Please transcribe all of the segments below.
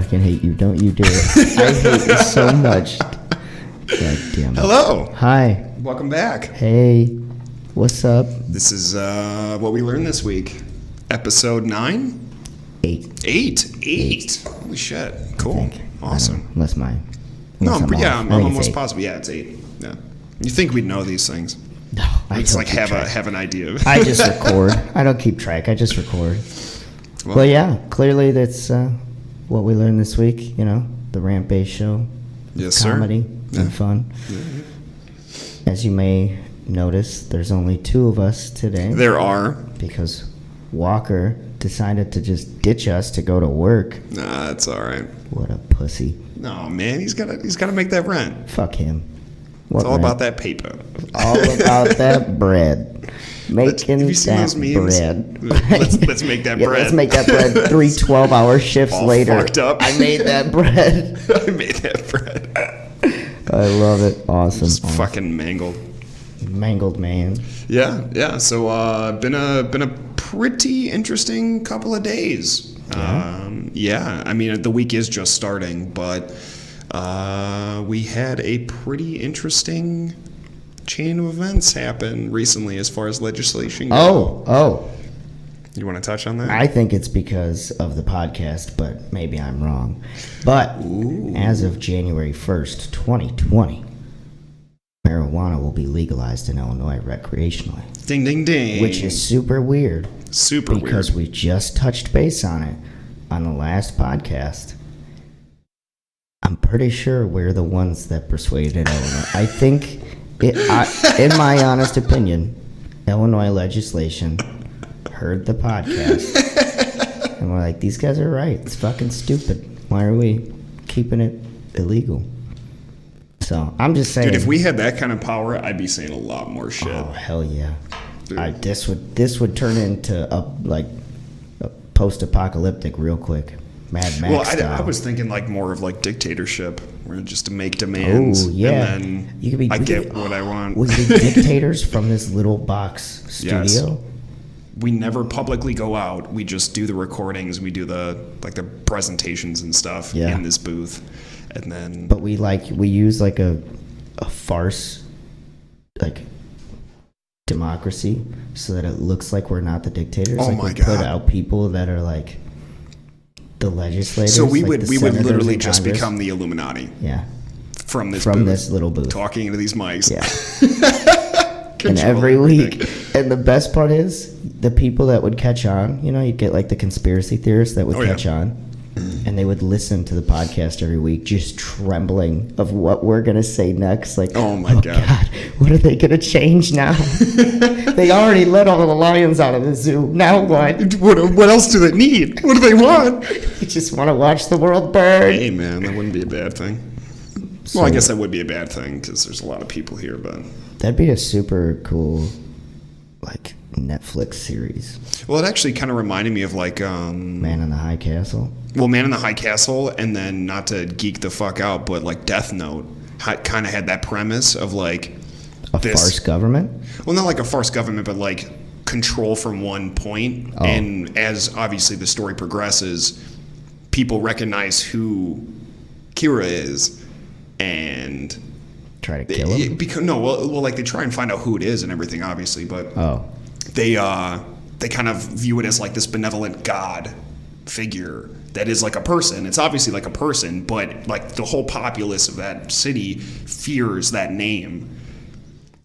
fucking hate you. Don't you do it. I hate you so much. God damn it. Hello. Hi. Welcome back. Hey. What's up? This is what we learned this week. Episode 9? 8. 8. Holy shit. Cool. Awesome. Unless mine. I'm I'm almost positive. Yeah, it's 8. Yeah. You think we'd know these things? No, I It's don't like keep track. have an idea. I just record. I don't keep track. I just record. Well, yeah, clearly that's what we learned this week. You know, the Rant-Based Show. Yes, comedy sir. and fun. Yeah. As you may notice, there's only 2 of us today. There are. Because Walker decided to just ditch us to go to work. Nah, that's all right. What a pussy. No, man, he's gotta make that rent. Fuck him. It's all about that paper. All about that bread. Making have you seen that those memes? bread. Let's make that Yeah, bread. let's make that bread 3 12-hour shifts All later. fucked up. I made that bread. I made that bread. I love it. Awesome. Just fucking mangled. Mangled man. Yeah. So been a pretty interesting couple of days. Yeah. I mean, the week is just starting, but we had a pretty interesting chain of events happen recently as far as legislation goes. Oh. You want to touch on that? I think it's because of the podcast, but maybe I'm wrong. But as of January 1st, 2020, marijuana will be legalized in Illinois recreationally. Ding, ding, ding. Which is super weird. Because we just touched base on it on the last podcast. I'm pretty sure we're the ones that persuaded Illinois. I think, in my honest opinion, Illinois legislation heard the podcast and we're like, these guys are right. It's fucking stupid. Why are we keeping it illegal? So I'm just saying, dude, if we had that kind of power, I'd be saying a lot more shit. Oh hell yeah! This would turn into a post-apocalyptic real quick. Mad Max style. I was thinking like more of like dictatorship, where just to make demands. Oh yeah, and then I get what I want. We be dictators from this little box studio. Yes. We never publicly go out. We just do the recordings. We do the presentations and stuff in this booth, and then. But we use like a farce, like democracy, so that it looks like we're not the dictators. Oh like my we God. Put out people that are like the legislators. So we like would literally in just Congress. become the Illuminati. Yeah. From this little booth, talking into these mics. Yeah. And every week, and the best part is the people that would catch on. You know, you'd get like the conspiracy theorists that would catch on, and they would listen to the podcast every week, just trembling of what we're gonna say next. Like, oh my God, what are they gonna change now? They already let all the lions out of the zoo. Now what? What else do they need? What do they want? They just want to watch the world burn. Hey man, that wouldn't be a bad thing. Well, I guess that would be a bad thing because there's a lot of people here, but that'd be a super cool, like, Netflix series. Well, it actually kind of reminded me of like Man in the High Castle. Well, Man in the High Castle, and then not to geek the fuck out, but like Death Note kind of had that premise of like a farce government. Well, not like a farce government, but like control from one point. Oh. And as obviously the story progresses, people recognize who Kira is and try to kill him. Like they try and find out who it is and everything, obviously, but they kind of view it as like this benevolent god figure that is like a person. It's obviously like a person, but like the whole populace of that city fears that name.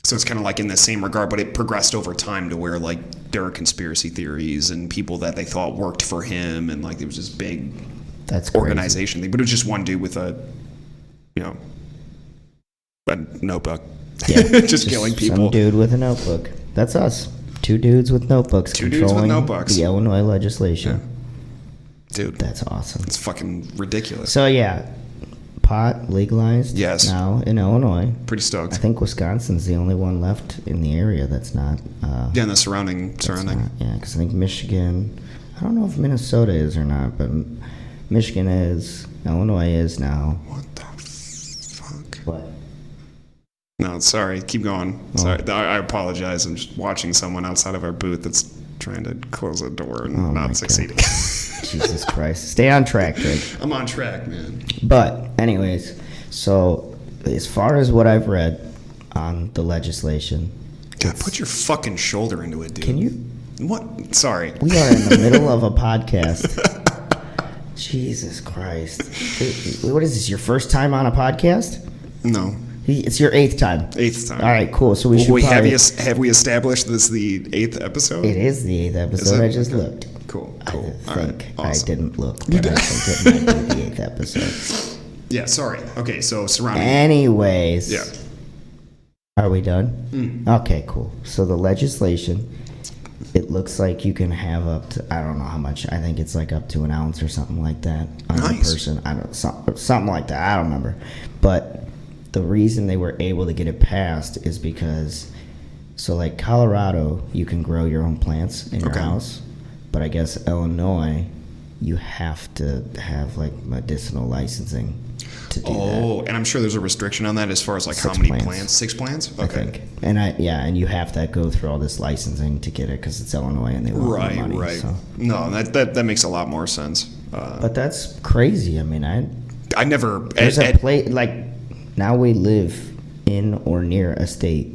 So it's kind of like in the same regard, but it progressed over time to where like there are conspiracy theories and people that they thought worked for him, and like it was this big organization thing. But it was just one dude with a notebook. Yeah, just killing people. Some dude with a notebook. That's us. 2 dudes with notebooks controlling the Illinois legislation. Yeah. Dude. That's awesome. It's fucking ridiculous. So yeah, pot legalized now in Illinois. Pretty stoked. I think Wisconsin's the only one left in the area that's not. In the surrounding. Yeah, because I think Michigan, I don't know if Minnesota is or not, but Michigan is, Illinois is now. What the fuck? What? No, sorry. Keep going. Sorry. I apologize. I'm just watching someone outside of our booth that's trying to close a door and not succeeding. Jesus Christ. Stay on track, Drake. I'm on track, man. But, anyways, so as far as what I've read on the legislation... God, put your fucking shoulder into it, dude. Can you? What? Sorry. We are in the middle of a podcast. Jesus Christ. What is this, your first time on a podcast? No. It's your 8th time. 8th time. All right, cool. So we should probably... Have we established this the 8th episode? It is the 8th episode. I just looked. Cool. I think All right. Awesome. I didn't look, but I think it might be the 8th episode. Yeah, sorry. Okay, so surrounding... Anyways. Yeah. Are we done? Okay, cool. So the legislation, it looks like you can have up to, I don't know how much, I think it's like up to an ounce or something like that on a person. I don't something like that. I don't remember. But the reason they were able to get it passed is because, so like Colorado, you can grow your own plants in your house, but I guess Illinois, you have to have like medicinal licensing to do that. Oh, and I'm sure there's a restriction on that as far as like how many plants? 6 plants? Okay. I think. And you have to go through all this licensing to get it because it's Illinois and they want more money. Right. So. No, that makes a lot more sense. But that's crazy. I mean, I never... There's a place, like, now we live in or near a state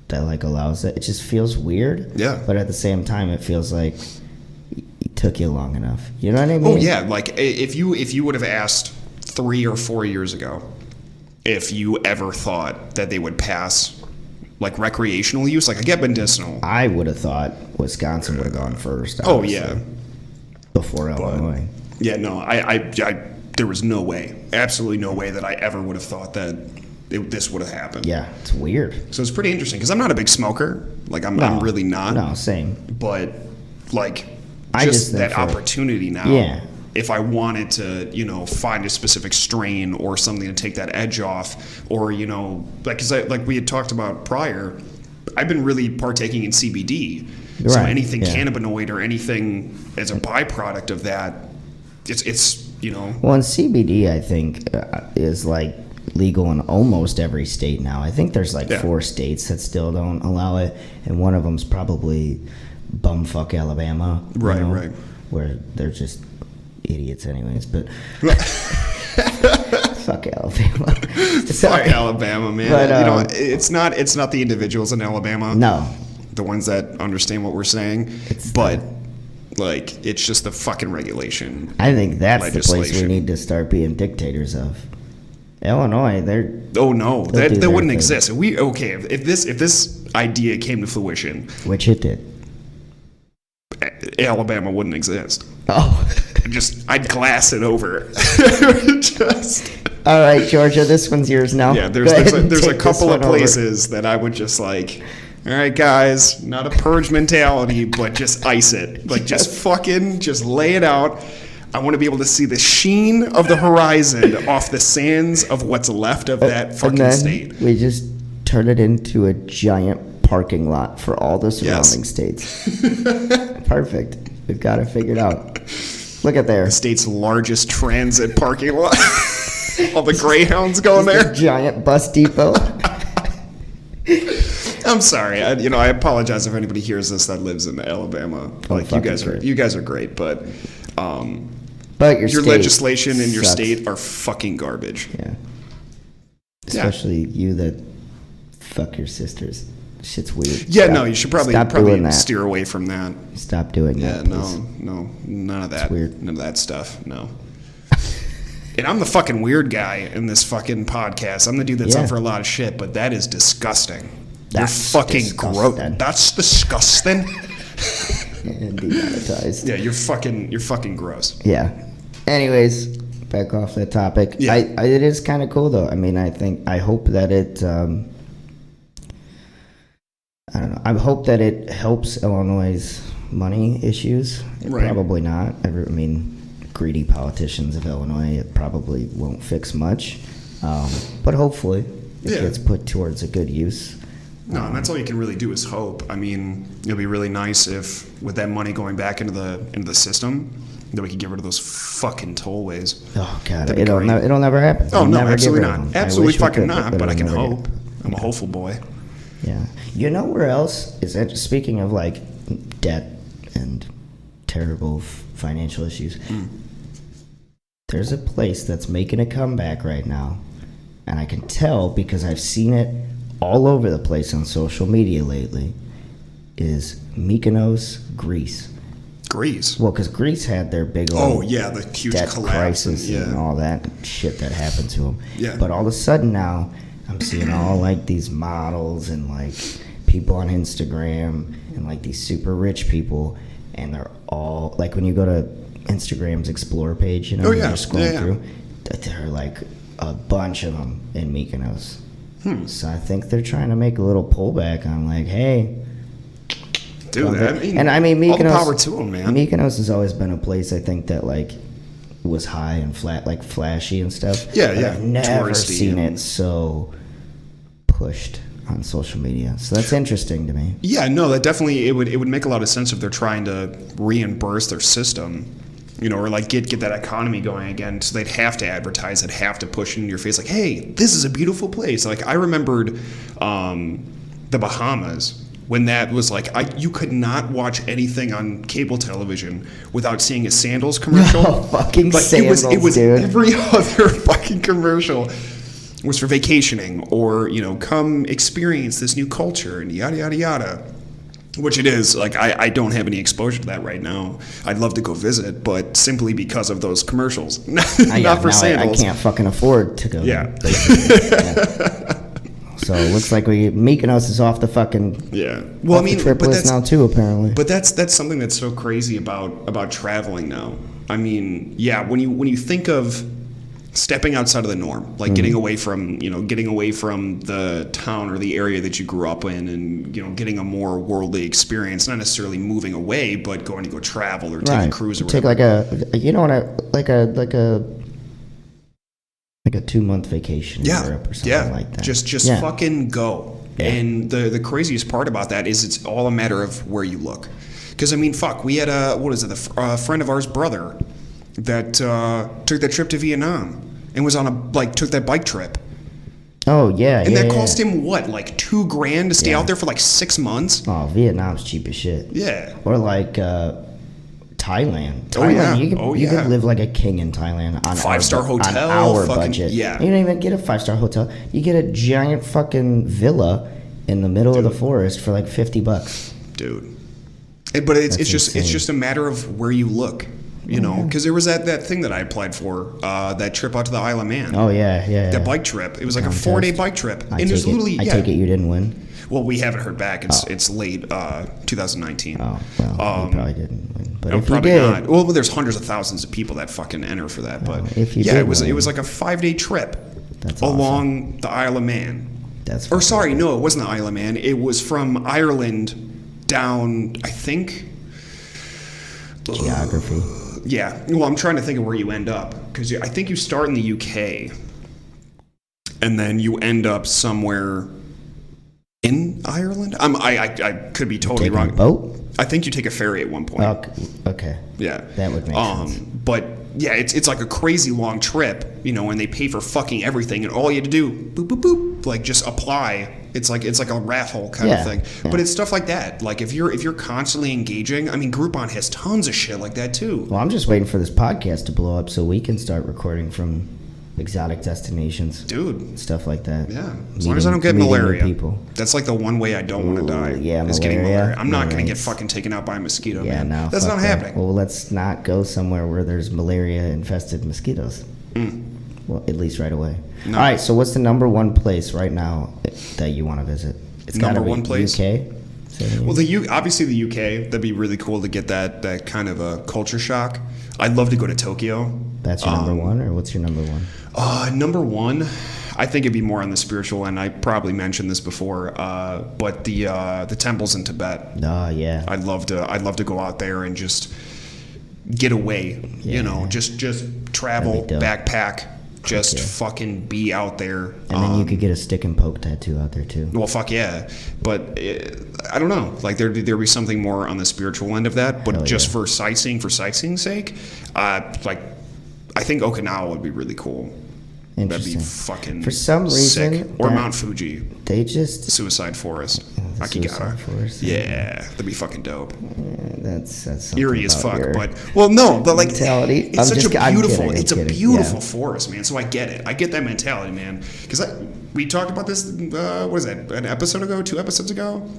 that, like, allows it. It just feels weird. Yeah. But at the same time, it feels like it took you long enough. You know what I mean? Oh, yeah. Like, if you would have asked 3 or 4 years ago if you ever thought that they would pass, like, recreational use, like, I get medicinal. I would have thought Wisconsin would have gone first. Oh, yeah. Before Illinois. Yeah, no, I there was no way, absolutely no way that I ever would have thought that this would have happened. Yeah, it's weird. So it's pretty interesting because I'm not a big smoker. Like, I'm really not. No, same. But, like, I just that opportunity now. Yeah. If I wanted to, find a specific strain or something to take that edge off, or, like we had talked about prior, I've been really partaking in CBD. Right. So anything cannabinoid or anything as a byproduct of that, it's. Well, and CBD, I think, is like legal in almost every state now. I think there's like 4 states that still don't allow it, and one of them's probably bumfuck Alabama. Right. Where they're just idiots, anyways. But fuck Alabama. Fuck Alabama, man. But it's not the individuals in Alabama. No, the ones that understand what we're saying, like, it's just the fucking regulation. I think that's the place we need to start being dictators of. Illinois, they're... Oh, no. That wouldn't exist. If this idea came to fruition... Which it did. Alabama wouldn't exist. Oh. I'd glass it over. All right, Georgia, this one's yours now. Yeah, there's a couple of places that I would just like... All right, guys, not a purge mentality, but just ice it. Like, just lay it out. I want to be able to see the sheen of the horizon off the sands of what's left of that fucking state. We just turn it into a giant parking lot for all the surrounding states. Perfect. We've got it figured out. Look at there. The state's largest transit parking lot. All the Greyhounds going there. Giant bus depot. I'm sorry. I apologize if anybody hears this that lives in Alabama. Like, you guys are great, but your legislation in your state are fucking garbage. Yeah. Especially you that fuck your sisters. Shit's weird. Yeah, no, you should probably steer away from that. Stop doing that. Yeah, no, none of that. It's weird. None of that stuff. No. And I'm the fucking weird guy in this fucking podcast. I'm the dude that's up for a lot of shit, but that is disgusting. That's You're fucking gross. That's disgusting. And demonetized. Yeah, you're fucking gross. Yeah. Anyways, back off that topic. Yeah. It is kind of cool though. I mean, I hope that it. I don't know. I hope that it helps Illinois' money issues. Right. Probably not. Greedy politicians of Illinois, it probably won't fix much. But hopefully it gets put towards a good use. No, and that's all you can really do is hope. I mean, it'll be really nice if, with that money going back into the system, that we could get rid of those fucking tollways. Oh God, it'll never happen. Oh no, absolutely not. Absolutely fucking not. But I can hope. I'm a hopeful boy. Yeah. You know where else is it? Speaking of like debt and terrible financial issues. There's a place that's making a comeback right now, and I can tell because I've seen it all over the place on social media lately, is Mykonos, Greece. Greece? Well, because Greece had their big old the huge debt collapse crisis and all that shit that happened to them. Yeah. But all of a sudden now, I'm seeing all like these models and like people on Instagram and like these super rich people, and they're all like, when you go to Instagram's Explore page, you're scrolling through, there are like a bunch of them in Mykonos. So I think they're trying to make a little pullback on like, hey, dude. Mykonos, all the power to them, man. Mykonos has always been a place I think that like was high and flat, like flashy and stuff. Yeah, but yeah. I've never Touristy seen it so pushed on social media. So that's interesting to me. Yeah, no, that definitely it would make a lot of sense if they're trying to reimburse their system, or like get that economy going again. So they'd have to advertise, they'd have to push it in your face, like, hey, this is a beautiful place. Like I remembered the Bahamas. When that was like, you could not watch anything on cable television without seeing a sandals commercial. Oh, fucking like, sandals, it was dude. Every other fucking commercial was for vacationing or, come experience this new culture and yada, yada, yada. Which it is. Like, I don't have any exposure to that right now. I'd love to go visit, but simply because of those commercials. Not for sandals. I can't fucking afford to go. Yeah. So it looks like Mykonos is off the fucking Well, trip list now too, apparently. But that's something that's so crazy about traveling now. I mean, when you think of stepping outside of the norm, like getting away from the town or the area that you grew up in, and getting a more worldly experience, not necessarily moving away, but going to go travel or take a cruise or whatever. Take like a 2-month vacation in Europe or something like that. Just fucking go. Yeah. And the craziest part about that is it's all a matter of where you look. Because, we had a friend of ours' brother that took that trip to Vietnam and was on took that bike trip. Oh, yeah. And that cost him what, like $2,000 to stay out there for like 6 months? Oh, Vietnam's cheap as shit. Yeah. Or like Thailand. You could live like a king in Thailand on 5-star hotel, on our budget. Yeah. You don't even get a 5-star hotel. You get a giant fucking villa in the middle of the forest for like $50. Dude. But it's just a matter of where you look. Because there was that thing that I applied for, that trip out to the Isle of Man. Oh, yeah. That bike trip. It was like a 4-day bike trip. I take it you didn't win? Well, we haven't heard back. It's late 2019. Oh, well, you probably didn't win. But if probably you did, not. Well, there's hundreds of thousands of people that fucking enter for that. But if you did it was like a 5-day trip along the Isle of Man. It wasn't the Isle of Man. It was from Ireland down, I think. Geography. Yeah. Well, I'm trying to think of where you end up, because I think you start in the UK, and then you end up somewhere in Ireland. I could be totally wrong. A boat? I think you take a ferry at one point. Okay. Yeah. That would make sense. But yeah, it's like a crazy long trip, and they pay for fucking everything, and all you had to do, boop, boop, boop, like just apply. It's like a raffle kind of thing. Yeah. But it's stuff like that. Like if you're constantly engaging, Groupon has tons of shit like that too. Well, I'm just waiting for this podcast to blow up so we can start recording from exotic destinations, dude. Stuff like that. Yeah, as long as I don't get malaria. People. That's like the one way I don't want to die. Yeah, is getting malaria. I'm not gonna get Right. fucking taken out by a mosquito. Yeah, man. no, that's not happening. Well, let's not go somewhere where there's malaria-infested mosquitoes. Well, at least right away. No. All right. So, what's the number one place right now that you want to visit? It's number one place. UK. Well, obviously the UK. That'd be really cool to get that kind of a culture shock. I'd love to go to Tokyo. That's your number one, or what's your number one? Number one, I think it'd be more on the spiritual end. I probably mentioned this before, but the temples in Tibet. Oh yeah. I'd love to go out there and just get away. Yeah. Just travel, backpack, just fucking be out there. And then you could get a stick and poke tattoo out there too. Well, fuck yeah, but I don't know. Like there'd be something more on the spiritual end of that, but just for sightseeing's sake, I think Okinawa would be really cool. That'd be fucking for some reason sick. Or Mount Fuji. They just Suicide Forest. Akigata. Forest. Yeah, that'd be fucking dope. Yeah, that's something Eerie as about fuck, your but like mentality. it's such a beautiful, Yeah. forest, man. So I get it. I get that mentality, man. Because we talked about this. What is that? An episode ago? 2 episodes ago?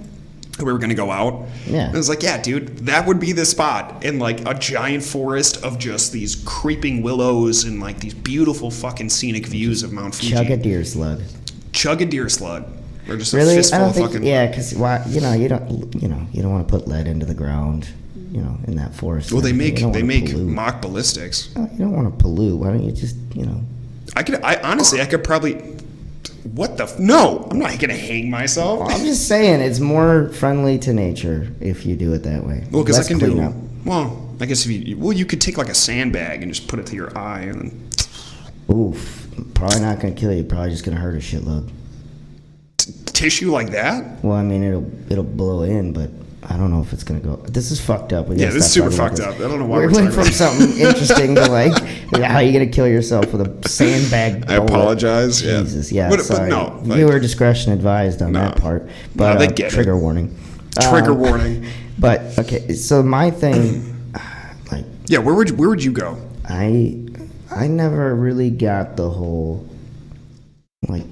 We were gonna go out. Yeah. And I was like, yeah, dude, that would be the spot in like a giant forest of just these creeping willows and like these beautiful fucking scenic views of Mount Fuji. Chug a deer slug. Chug a deer slug. Or just Really? a fistful I don't of think. fucking. Yeah, because you don't want to put lead into the ground. In that forest. Well, they make pollute. mock ballistics. You don't want to pollute. Why don't you just I could probably. What the? No, I'm not gonna hang myself. I'm just saying it's more friendly to nature if you do it that way. Well, because I can do. Up. Well, I guess you could take like a sandbag and just put it to your eye and then. Oof, probably not gonna kill you. Probably just gonna hurt a shitload. Tissue like that? Well, I mean it'll blow in, but I don't know if it's gonna go. This is fucked up. Yeah, this is super fucked up. I don't know why we went from something interesting to like, how are you gonna kill yourself with a sandbag bullet? I apologize. Jesus, yeah. But sorry. no, Viewer discretion advised on that part. But they get trigger it. warning. Trigger warning. But okay, so my thing, like, yeah, where would you go? I never really got the whole like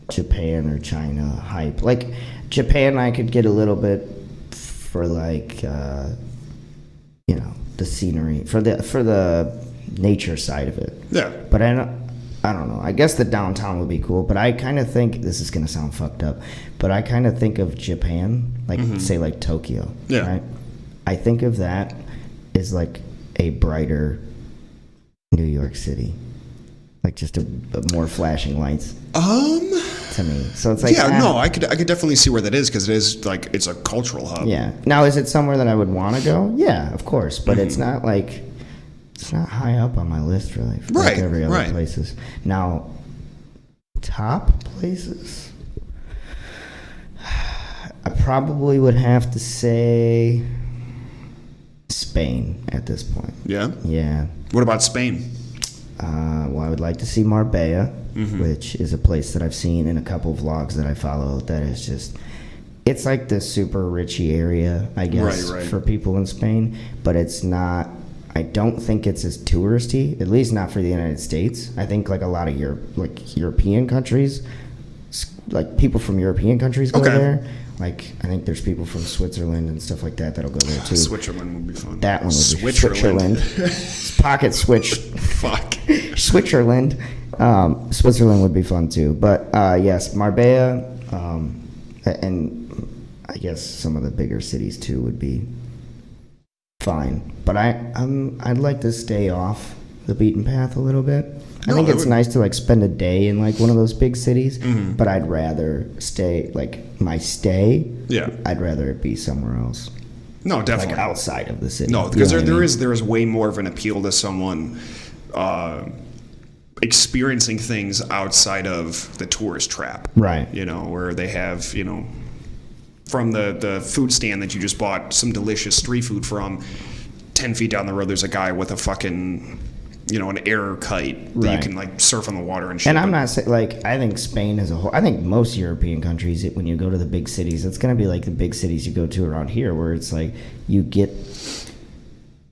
Japan or China hype. Like Japan, I could get a little bit for like the scenery, for the nature side of it. Yeah. But I don't know. I guess the downtown would be cool, but I kind of think this is gonna sound fucked up, but I kind of think of Japan like say like Tokyo. Yeah. Right. I think of that as like a brighter New York City, like just a more flashing lights. To me, so it's like I could definitely see where that is because it is like it's a cultural hub. Yeah. Now, is it somewhere that I would want to go? Yeah, of course, but it's not like it's not high up on my list really. Like every other places. Now, top places, I probably would have to say Spain at this point. Yeah. Yeah. What about Spain? Well, I would like to see Marbella, which is a place that I've seen in a couple of vlogs that I follow. That is just, it's like the super richy area, I guess, for people in Spain. But it's not, I don't think it's as touristy, at least not for the United States. I think like a lot of European countries, like people from European countries go there. Like, I think there's people from Switzerland and stuff like that that'll go there too. Switzerland would be fun. That one would be Switzerland. Pocket switch. Fuck. Switzerland. Switzerland would be fun too. But yes, Marbella, and I guess some of the bigger cities too would be fine. But I'd like to stay off the beaten path a little bit. I think it's nice to like spend a day in like one of those big cities, but I'd rather stay like my stay. Yeah, I'd rather it be somewhere else. No, definitely like outside of the city. No, because there is way more of an appeal to someone experiencing things outside of the tourist trap. Right. Where they have from the food stand that you just bought some delicious street food from. 10 feet down the road, there's a guy with a fucking. An air kite that you can like surf on the water and shit. And I'm not saying like I think Spain as a whole. I think most European countries, when you go to the big cities, it's going to be like the big cities you go to around here, where it's like you get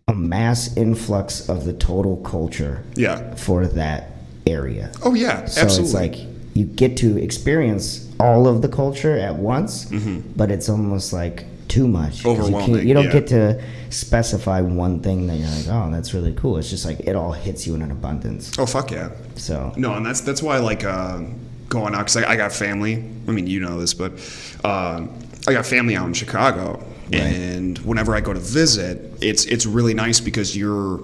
a mass influx of the total culture. Yeah. For that area. Oh yeah, so absolutely. It's like you get to experience all of the culture at once, but it's almost like too much. Overwhelming. You don't get to specify one thing that you're like, oh, that's really cool. It's just like it all hits you in an abundance. Oh fuck yeah. So no, and that's why I like going out because I got family. I mean, you know this, but I got family out in Chicago, and whenever I go to visit, it's really nice because you're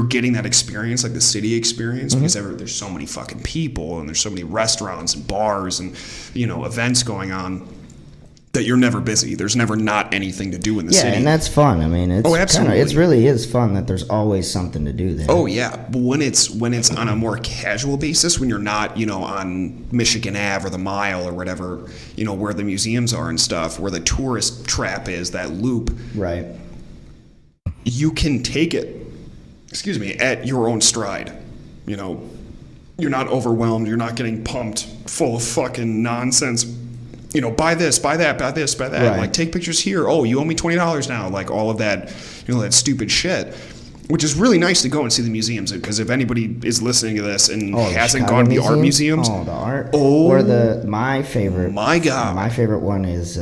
getting that experience, like the city experience, because there's so many fucking people and there's so many restaurants and bars and events going on. That you're never busy. There's never not anything to do in the city. Yeah, and that's fun. I mean, it's absolutely. It really is fun that there's always something to do there. Oh yeah, but when it's on a more casual basis, when you're not on Michigan Ave or the Mile or whatever, where the museums are and stuff, where the tourist trap is, that loop. Right. You can take it, at your own stride. You're not overwhelmed. You're not getting pumped full of fucking nonsense. buy this, buy that, buy this, buy that. Right. Like, take pictures here. Oh, you owe me $20 now. Like, all of that, that stupid shit. Which is really nice to go and see the museums, because if anybody is listening to this and hasn't gone to the art museums. Oh, the art. Oh. Or my favorite. My God. My favorite one is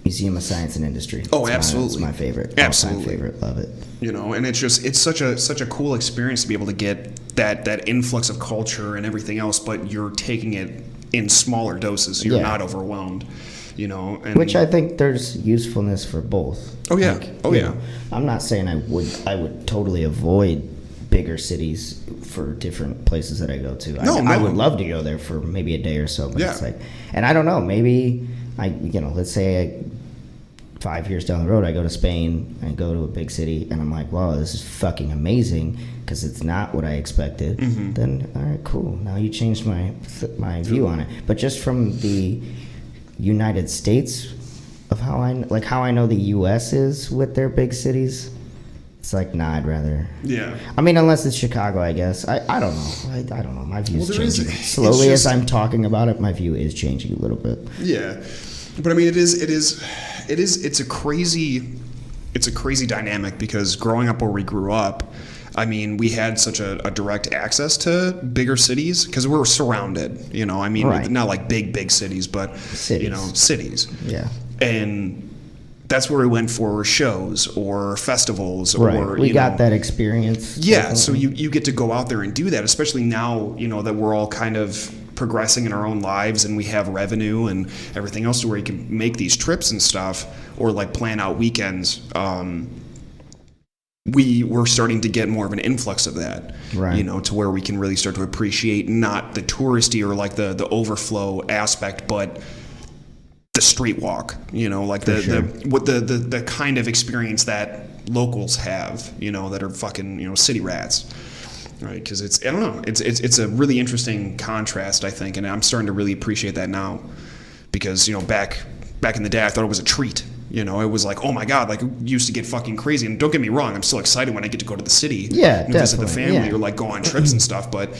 Museum of Science and Industry. Oh, absolutely. It's my favorite. Absolutely. All-time favorite. Love it. And it's such a cool experience to be able to get that influx of culture and everything else, but you're taking it in smaller doses, so you're not overwhelmed. And which I think there's usefulness for both. Oh yeah. I'm not saying I would totally avoid bigger cities for different places that I go to. I would love to go there for maybe a day or so, but it's like, and I don't know, maybe let's say 5 years down the road I go to Spain and go to a big city and I'm like, wow, this is fucking amazing, because it's not what I expected. Mm-hmm. Then all right, cool. Now you changed my view on it. But just from the United States of how I know the U.S. is with their big cities, it's like, nah, I'd rather. Yeah. I mean, unless it's Chicago, I guess. I don't know. I don't know. My view's changing slowly as I'm talking about it. My view is changing a little bit. Yeah, but I mean, it's a crazy dynamic, because growing up where we grew up, I mean, we had such a direct access to bigger cities because we were surrounded, I mean, right. Not like big cities, but, cities. Yeah. And that's where we went for shows or festivals, right. or, we got that experience. Yeah. Definitely. So you get to go out there and do that, especially now, that we're all kind of progressing in our own lives and we have revenue and everything else to where you can make these trips and stuff, or like plan out weekends. We were starting to get more of an influx of that, right. To where we can really start to appreciate not the touristy or like the overflow aspect, but the street walk, like the kind of experience that locals have, that are fucking, city rats, right? Because I don't know, it's a really interesting contrast, I think, and I'm starting to really appreciate that now, because, back in the day, I thought it was a treat. It was like, oh my God, like, it used to get fucking crazy. And don't get me wrong, I'm still excited when I get to go to the city and visit the family or like go on trips and stuff, but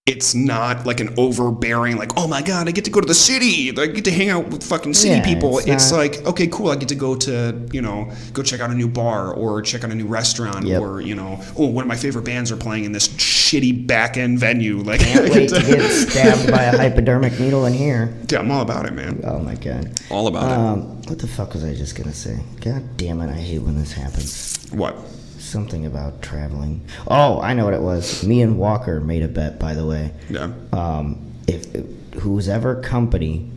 it's not like an overbearing, like, oh my God, I get to go to the city. I get to hang out with fucking city people. It's like, okay, cool. I get to go to, go check out a new bar or check out a new restaurant or, one of my favorite bands are playing in this shitty back end venue. Like, can't wait to get stabbed by a hypodermic needle in here. Yeah, I'm all about it, man. Oh my God. All about it. What the fuck was I just going to say? God damn it. I hate when this happens. What? Something about traveling. Oh, I know what it was. Me and Walker made a bet, by the way. Yeah. If whose ever company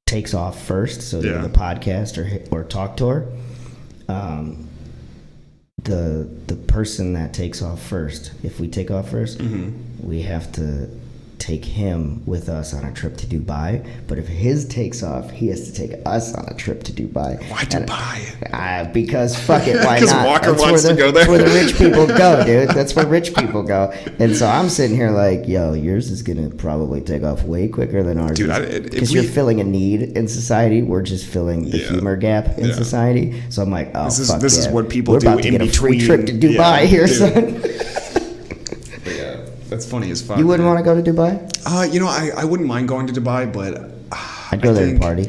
takes off first, so either the podcast or Talk Tour, the person that takes off first, if we take off first, we have to take him with us on a trip to Dubai. But if his takes off, he has to take us on a trip to Dubai. Why Dubai? Because fuck it, why not? Because Walker wants to go there. That's where the rich people go, dude. That's where rich people go. And so I'm sitting here like, yo, yours is going to probably take off way quicker than ours. Dude, because you're filling a need in society. We're just filling the humor gap in society. So I'm like, oh, this fuck is what people We're do about to in get between. A free trip to Dubai here, dude. son. That's funny as fuck. You wouldn't want to go to Dubai? I wouldn't mind going to Dubai, but I'd go there to party.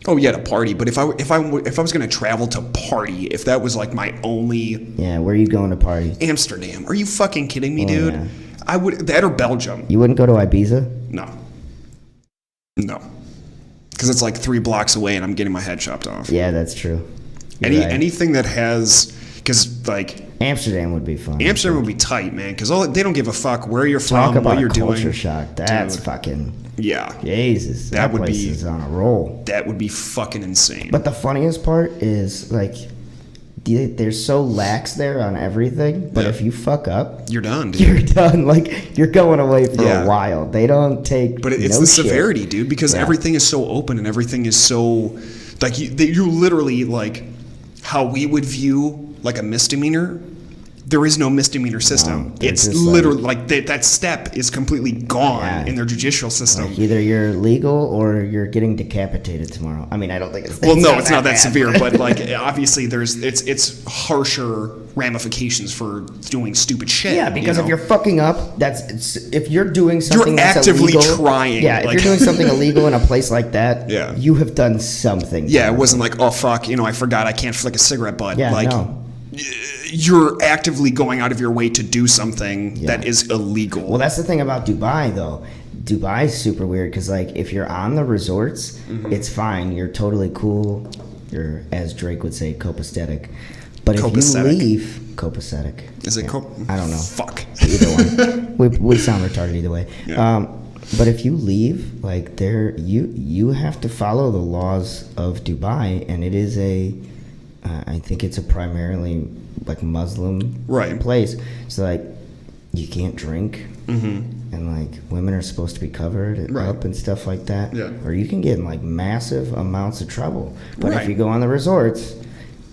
Oh yeah, to party. But if I was going to travel to party, if that was like my only. Yeah, where are you going to party? Amsterdam. Are you fucking kidding me, dude? Yeah. I would that or Belgium. You wouldn't go to Ibiza? No. Because it's like 3 blocks away, and I'm getting my head chopped off. Yeah, that's true. Anything that has, because like. Amsterdam would be fun. Amsterdam would be tight, man, because they don't give a fuck where you're from, what you're doing. Talk about a culture shock. That's fucking... Yeah. Jesus. That would place is on a roll. That would be fucking insane. But the funniest part is, like, they're so lax there on everything, but if you fuck up... You're done, dude. You're done. Like, you're going away for a while. They don't take But it's the severity, dude, because everything is so open and everything is so... Like, you literally, like, how we would view, like, a misdemeanor there is no misdemeanor system. No, it's literally like that step is completely gone in their judicial system. Like either you're legal or you're getting decapitated tomorrow. I mean, I don't think it's it's not that severe, but like obviously it's harsher ramifications for doing stupid shit. Yeah, because if you're fucking up, if you're doing something you're that's actively illegal, trying. Yeah, if you're doing something illegal in a place like that, you have done something. Yeah, it wasn't like, oh fuck, I forgot I can't flick a cigarette butt. Yeah, like, no. You're actively going out of your way to do something that is illegal. Well, that's the thing about Dubai, though. Dubai is super weird because, like, if you're on the resorts, it's fine. You're totally cool. You're, as Drake would say, copacetic. But if you leave, copacetic. Is it I don't know. Fuck. Either one. we sound retarded either way. Yeah. But if you leave, like, you have to follow the laws of Dubai, and it is I think it's a primarily like Muslim place. So like you can't drink, and like women are supposed to be covered up and stuff like that. Yeah. Or you can get in like massive amounts of trouble. But if you go on the resorts,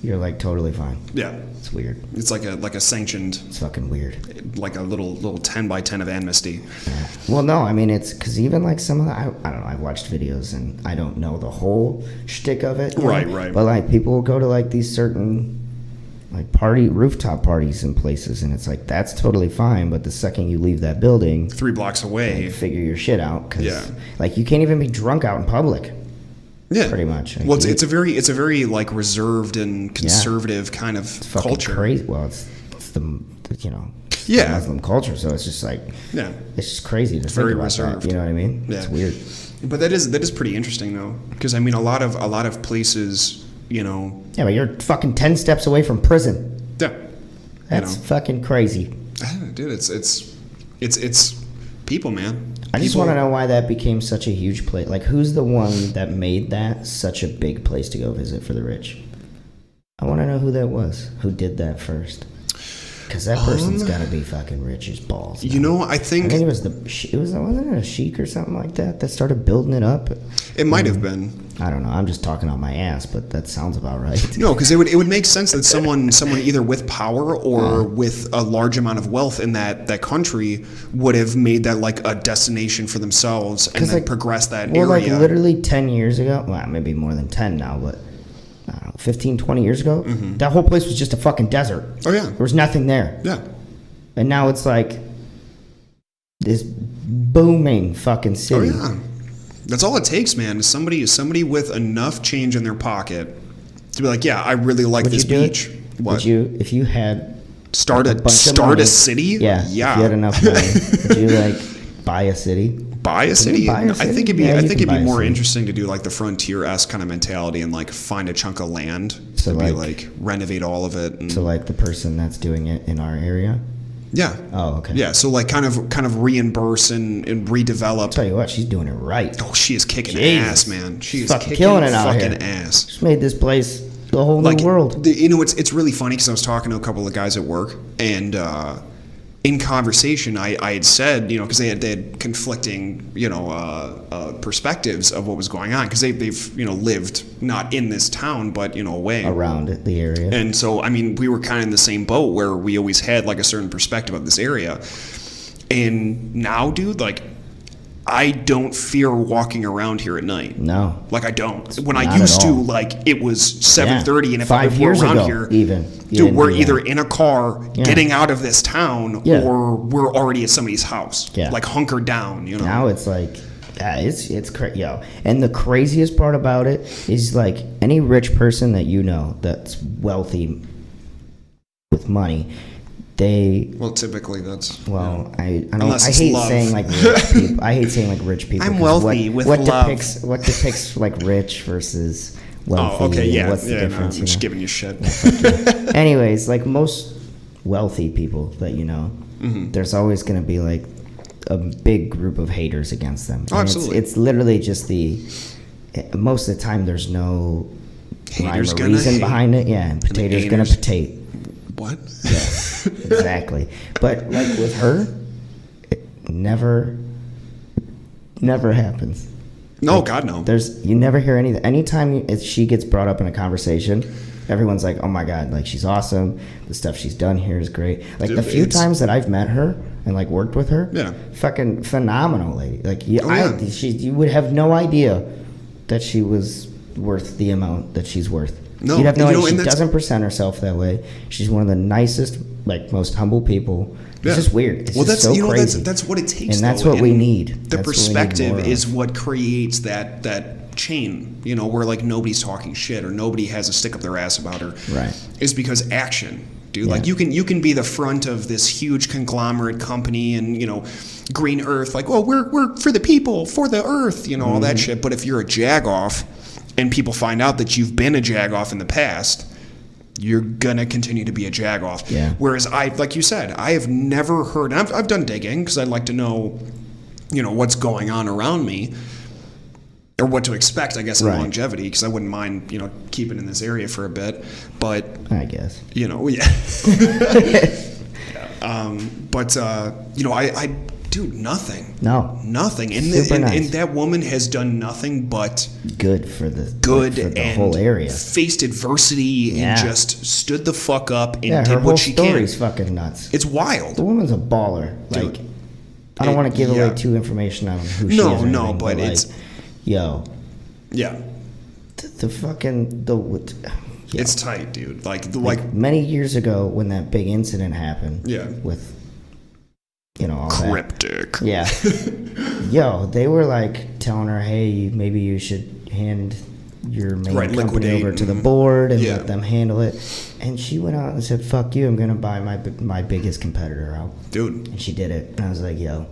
you're like totally fine. Yeah. It's weird. It's like a sanctioned. It's fucking weird. Like a little 10x10 of amnesty. Yeah. Well, no, I mean it's because even like some of the I don't know. I've watched videos and I don't know the whole shtick of it. Right. But like people will go to like these certain like rooftop parties in places, and it's like that's totally fine. But the second you leave that building, 3 blocks away, like, figure your shit out. Cause, like you can't even be drunk out in public. Yeah, pretty much. Well, it's a very like reserved and conservative kind of culture. Crazy. Well, it's the the Muslim culture, so it's just like it's just crazy to think very about reserved. That, you know what I mean? Yeah. It's weird. But that is pretty interesting though, because I mean a lot of places, Yeah, but you're fucking 10 steps away from prison. Yeah. That's fucking crazy. Dude, it's people, man. I just want to know why that became such a huge place. Like, who's the one that made that such a big place to go visit for the rich? I want to know who that was. Who did that first? Because that person's got to be fucking rich as balls. I think it was wasn't it a sheik or something like that started building it up? It might have been. I don't know. I'm just talking out my ass, but that sounds about right. No, because it would make sense that someone either with power or with a large amount of wealth in that country would have made that like a destination for themselves and then progress that area. Like literally 10 years ago, well, maybe more than 10 now, but I don't know, 15, 20 years ago, that whole place was just a fucking desert. Oh yeah, there was nothing there. Yeah, and now it's like this booming fucking city. Oh yeah. That's all it takes, man. Is somebody with enough change in their pocket to be like, yeah, I really like this beach. What? If you had start a city? Yeah. If you had enough money, would you like buy a city? Buy a city? I think it'd be more interesting to do like the frontier-esque kind of mentality and like find a chunk of land to be like renovate all of it. And, so like the person that's doing it in our area. Yeah. Oh, okay. Yeah, so like kind of reimburse and redevelop. I'll tell you what, she's doing it right. Oh, she is kicking ass, man. She is fucking killing it out here. Ass. She's made this place the whole new world. It's really funny because I was talking to a couple of guys at work, and in conversation, I had said, because they had conflicting, perspectives of what was going on because they've lived not in this town but away around the area. And so I mean we were kind of in the same boat where we always had like a certain perspective of this area, and now, dude, like I don't fear walking around here at night. No, like I don't. When I used to, like it was 7:30, and if I were around here, dude, we're either in a car getting out of this town, or we're already at somebody's house, like hunkered down. Now it's like, it's crazy, And the craziest part about it is like any rich person that that's wealthy with money. Typically that's I hate saying like rich people. I hate saying like rich people. I'm wealthy with love. What depicts like rich versus wealthy? Oh, okay, yeah. What's the difference? I'm just giving you shit. Anyways, like most wealthy people that there's always going to be like a big group of haters against them. Oh, absolutely. It's literally just most of the time there's no rhyme or reason behind it. Yeah, and potatoes gonna potate. What? Yes, exactly. But like with her, it never happens. No, like, God, no. You never hear anything. Anytime she gets brought up in a conversation, everyone's like, oh my God, like she's awesome. The stuff she's done here is great. Like Dude, the few times that I've met her and like worked with her, fucking phenomenal lady. Like you would have no idea that she was worth the amount that she's worth. No, you'd have no idea. She doesn't present herself that way. She's one of the nicest, like most humble people. It's just weird. It's just so crazy. That's what it takes, and that's what we need. The perspective is what creates that chain, where like nobody's talking shit or nobody has a stick up their ass about her. Right. Is because action, dude. Like you can be the front of this huge conglomerate company and Green Earth, like, well, we're for the people, for the earth, all that shit. But if you're a jagoff and people find out that you've been a jagoff in the past, you're gonna continue to be a jagoff. Yeah. Whereas like you said, I have never heard. And I've done digging because I'd like to know, what's going on around me, or what to expect. I guess in longevity, because I wouldn't mind, keeping in this area for a bit. But I guess I dude, nothing. No. Nothing. And that woman has done nothing but good for the whole area. Faced adversity and just stood the fuck up and did what she can. Her whole story's can. fucking nuts. It's wild. The woman's a baller. Dude, like, I don't want to give away too information on who she is. No, but it's... Yo. Yeah. It's tight, dude. Like many years ago when that big incident happened. Yeah. With... all cryptic. That. Yeah. Yo, they were like telling her, hey, maybe you should hand your main company over to the board and let them handle it. And she went out and said, fuck you, I'm going to buy my biggest competitor out. Dude. And she did it. And I was like, yo,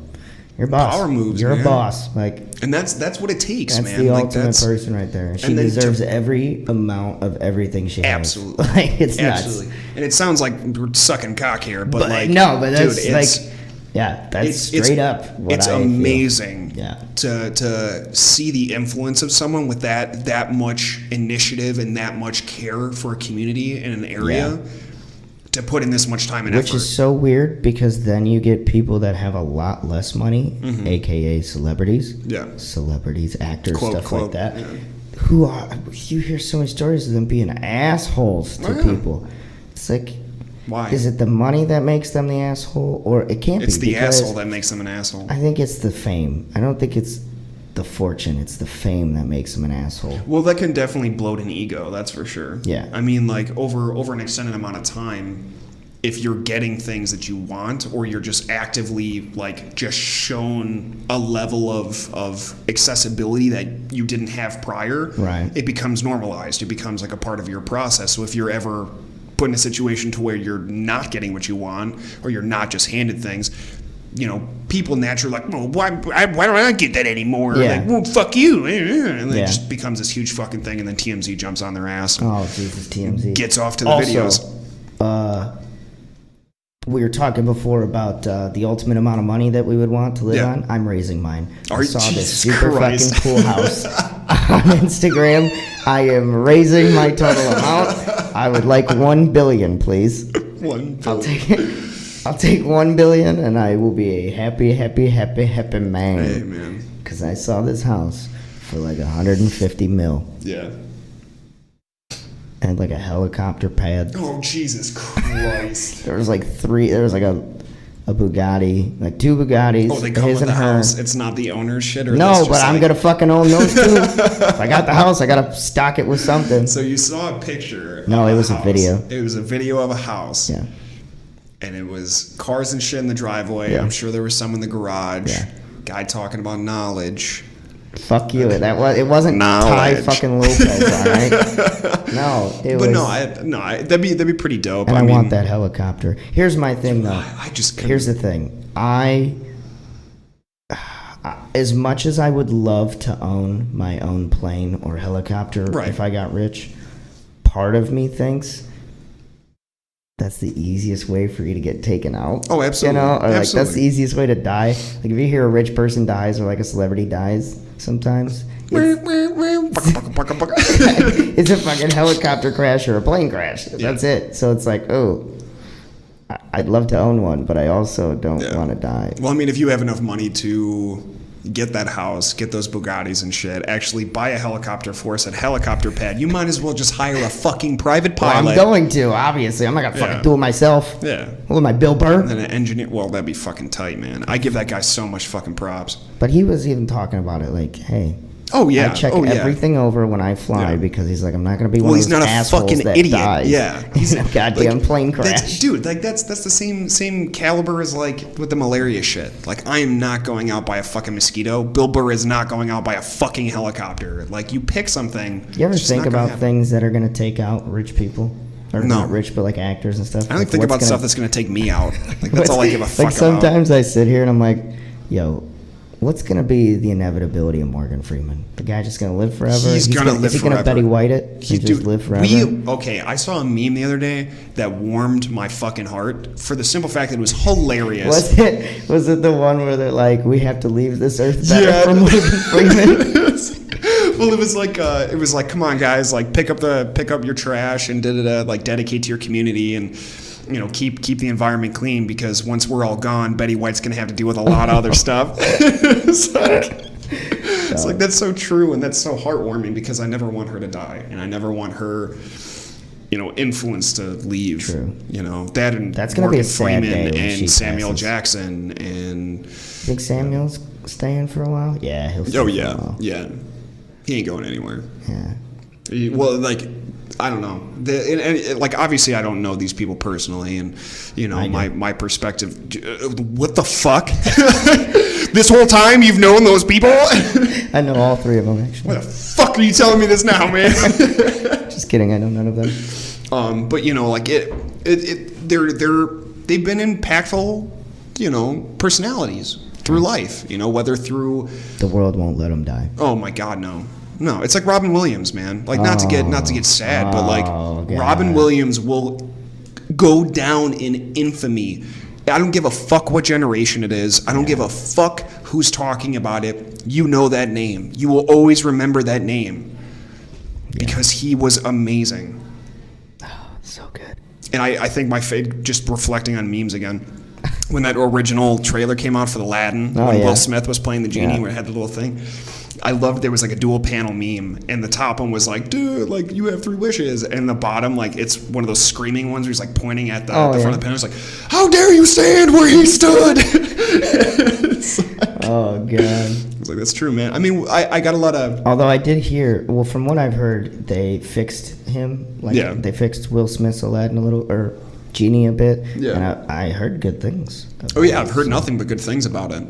you're a boss. Power moves, You're man. A boss. Like, and that's what it takes, that's man. That's the ultimate person right there. She deserves every amount of everything she has. Absolutely. Like, it's absolutely nuts. And it sounds like we're sucking cock here, but like... No, but that's dude, like... Yeah, that's straight up what it's amazing Yeah. to see the influence of someone with that much initiative and that much care for a community in an area to put in this much time and effort. Which is so weird because then you get people that have a lot less money, aka celebrities. Yeah. Celebrities, actors, stuff like that. Yeah. You hear so many stories of them being assholes to people. It's like... Why? Is it the money that makes them the asshole? Or it can't be. It's the asshole that makes them an asshole. I think it's the fame. I don't think it's the fortune. It's the fame that makes them an asshole. Well, that can definitely bloat an ego, that's for sure. Yeah. I mean, like, over an extended amount of time, if you're getting things that you want or you're just actively, like, just shown a level of accessibility that you didn't have prior, it becomes normalized. It becomes, like, a part of your process. So if you're ever... put in a situation to where you're not getting what you want or you're not just handed things, people naturally like, well, why don't I get that anymore? Like, well, fuck you. And then it just becomes this huge fucking thing, and then TMZ jumps on their ass. Oh, Jesus, TMZ. Gets off to the videos. We were talking before about the ultimate amount of money that we would want to live on. I'm raising mine. I saw this super fucking cool house on Instagram. I am raising my total amount. I would like 1 billion, please. 1 billion. I'll take 1 billion, and I will be a happy man. Hey, man. Because I saw this house for like 150 mil. Yeah. And like a helicopter pad. Oh, Jesus Christ. There was like a Bugatti, like 2 Bugattis. Oh, they come with the house. It's not the owner's shit? Or no, but I'm going to fucking own those too. If I got the house, I got to stock it with something. So you saw a picture. No, it was a video. It was a video of a house. Yeah. And it was cars and shit in the driveway. Yeah. I'm sure there was some in the garage. Yeah. Guy talking about knowledge. Fuck you. It wasn't Ty fucking Lopez, all right? No, it was. But that'd be pretty dope. And I want that helicopter. Here's my thing, though. Here's the thing. As much as I would love to own my own plane or helicopter if I got rich, part of me thinks that's the easiest way for you to get taken out. Oh, absolutely. Or like that's the easiest way to die. Like if you hear a rich person dies or like a celebrity dies, sometimes it's a fucking helicopter crash or a plane crash. That's it. So it's like, oh, I'd love to own one, but I also don't want to die. Well, I mean, if you have enough money to, get that house, get those Bugattis and shit, actually buy a helicopter for us at Helicopter Pad, you might as well just hire a fucking private pilot. Well, I'm going to, obviously. I'm not going to fucking do it myself. Yeah. What am I, Bill Burr? And then an engineer. Well, that'd be fucking tight, man. I give that guy so much fucking props. But he was even talking about it like, hey. Oh, yeah. I check everything over when I fly because he's like, I'm not going to be one of those assholes that dies. Yeah. He's a goddamn plane crash. Dude, like that's the same caliber as like with the malaria shit. Like, I am not going out by a fucking mosquito. Bill Burr is not going out by a fucking helicopter. Like, you pick something. You ever think about things that are going to take out rich people? Or not rich, but like actors and stuff? I don't think about stuff that's going to take me out. Like, that's all I give a fuck about. Like, sometimes I sit here and I'm like, yo, what's going to be the inevitability of Morgan Freeman? The guy just going to live forever? He's going to live forever. Is he going to Betty White it? He just live forever? Okay, I saw a meme the other day that warmed my fucking heart for the simple fact that it was hilarious. Was it the one where they're like, we have to leave this earth better for Morgan Freeman? Well, it was like, come on, guys, like pick up your trash and like dedicate to your community and, you know, keep the environment clean, because once we're all gone, Betty White's gonna have to deal with a lot of other stuff. It's like that's so true, and that's so heartwarming, because I never want her to die, and I never want her, you know, influence to leave. True. You know, that and that's gonna be a sad day when and Samuel Jackson and. Think Samuel's staying for a while? Yeah, he'll stay for a while. Yeah. He ain't going anywhere. Yeah. Well, like, I don't know. Like, obviously, I don't know these people personally, and you know, my perspective. What the fuck? This whole time you've known those people? I know all three of them, actually. What the fuck are you telling me this now, man? Just kidding. I know none of them. But you know, like they've been impactful, you know, personalities through life. You know, whether through the world won't let them die. Oh my God, no. No, it's like Robin Williams, man. Like, not to get sad, but like God. Robin Williams will go down in infamy. I don't give a fuck what generation it is. I don't give a fuck who's talking about it. You know that name. You will always remember that name because he was amazing. Oh, so good. And I think my fate, just reflecting on memes again, when that original trailer came out for Aladdin, when Will Smith was playing the genie, where it had the little thing. I loved there was like a dual panel meme, and the top one was like, dude, like you have 3 wishes, and the bottom, like it's one of those screaming ones where he's like pointing at the front of the panel. It's like, how dare you stand where he stood? Oh God. It's like, that's true, man. I mean, I got a lot of. Although I did hear, well, from what I've heard, they fixed him. Like they fixed Will Smith's Aladdin a little, or Genie a bit. Yeah. And I heard good things. Oh yeah, I've heard nothing but good things about it,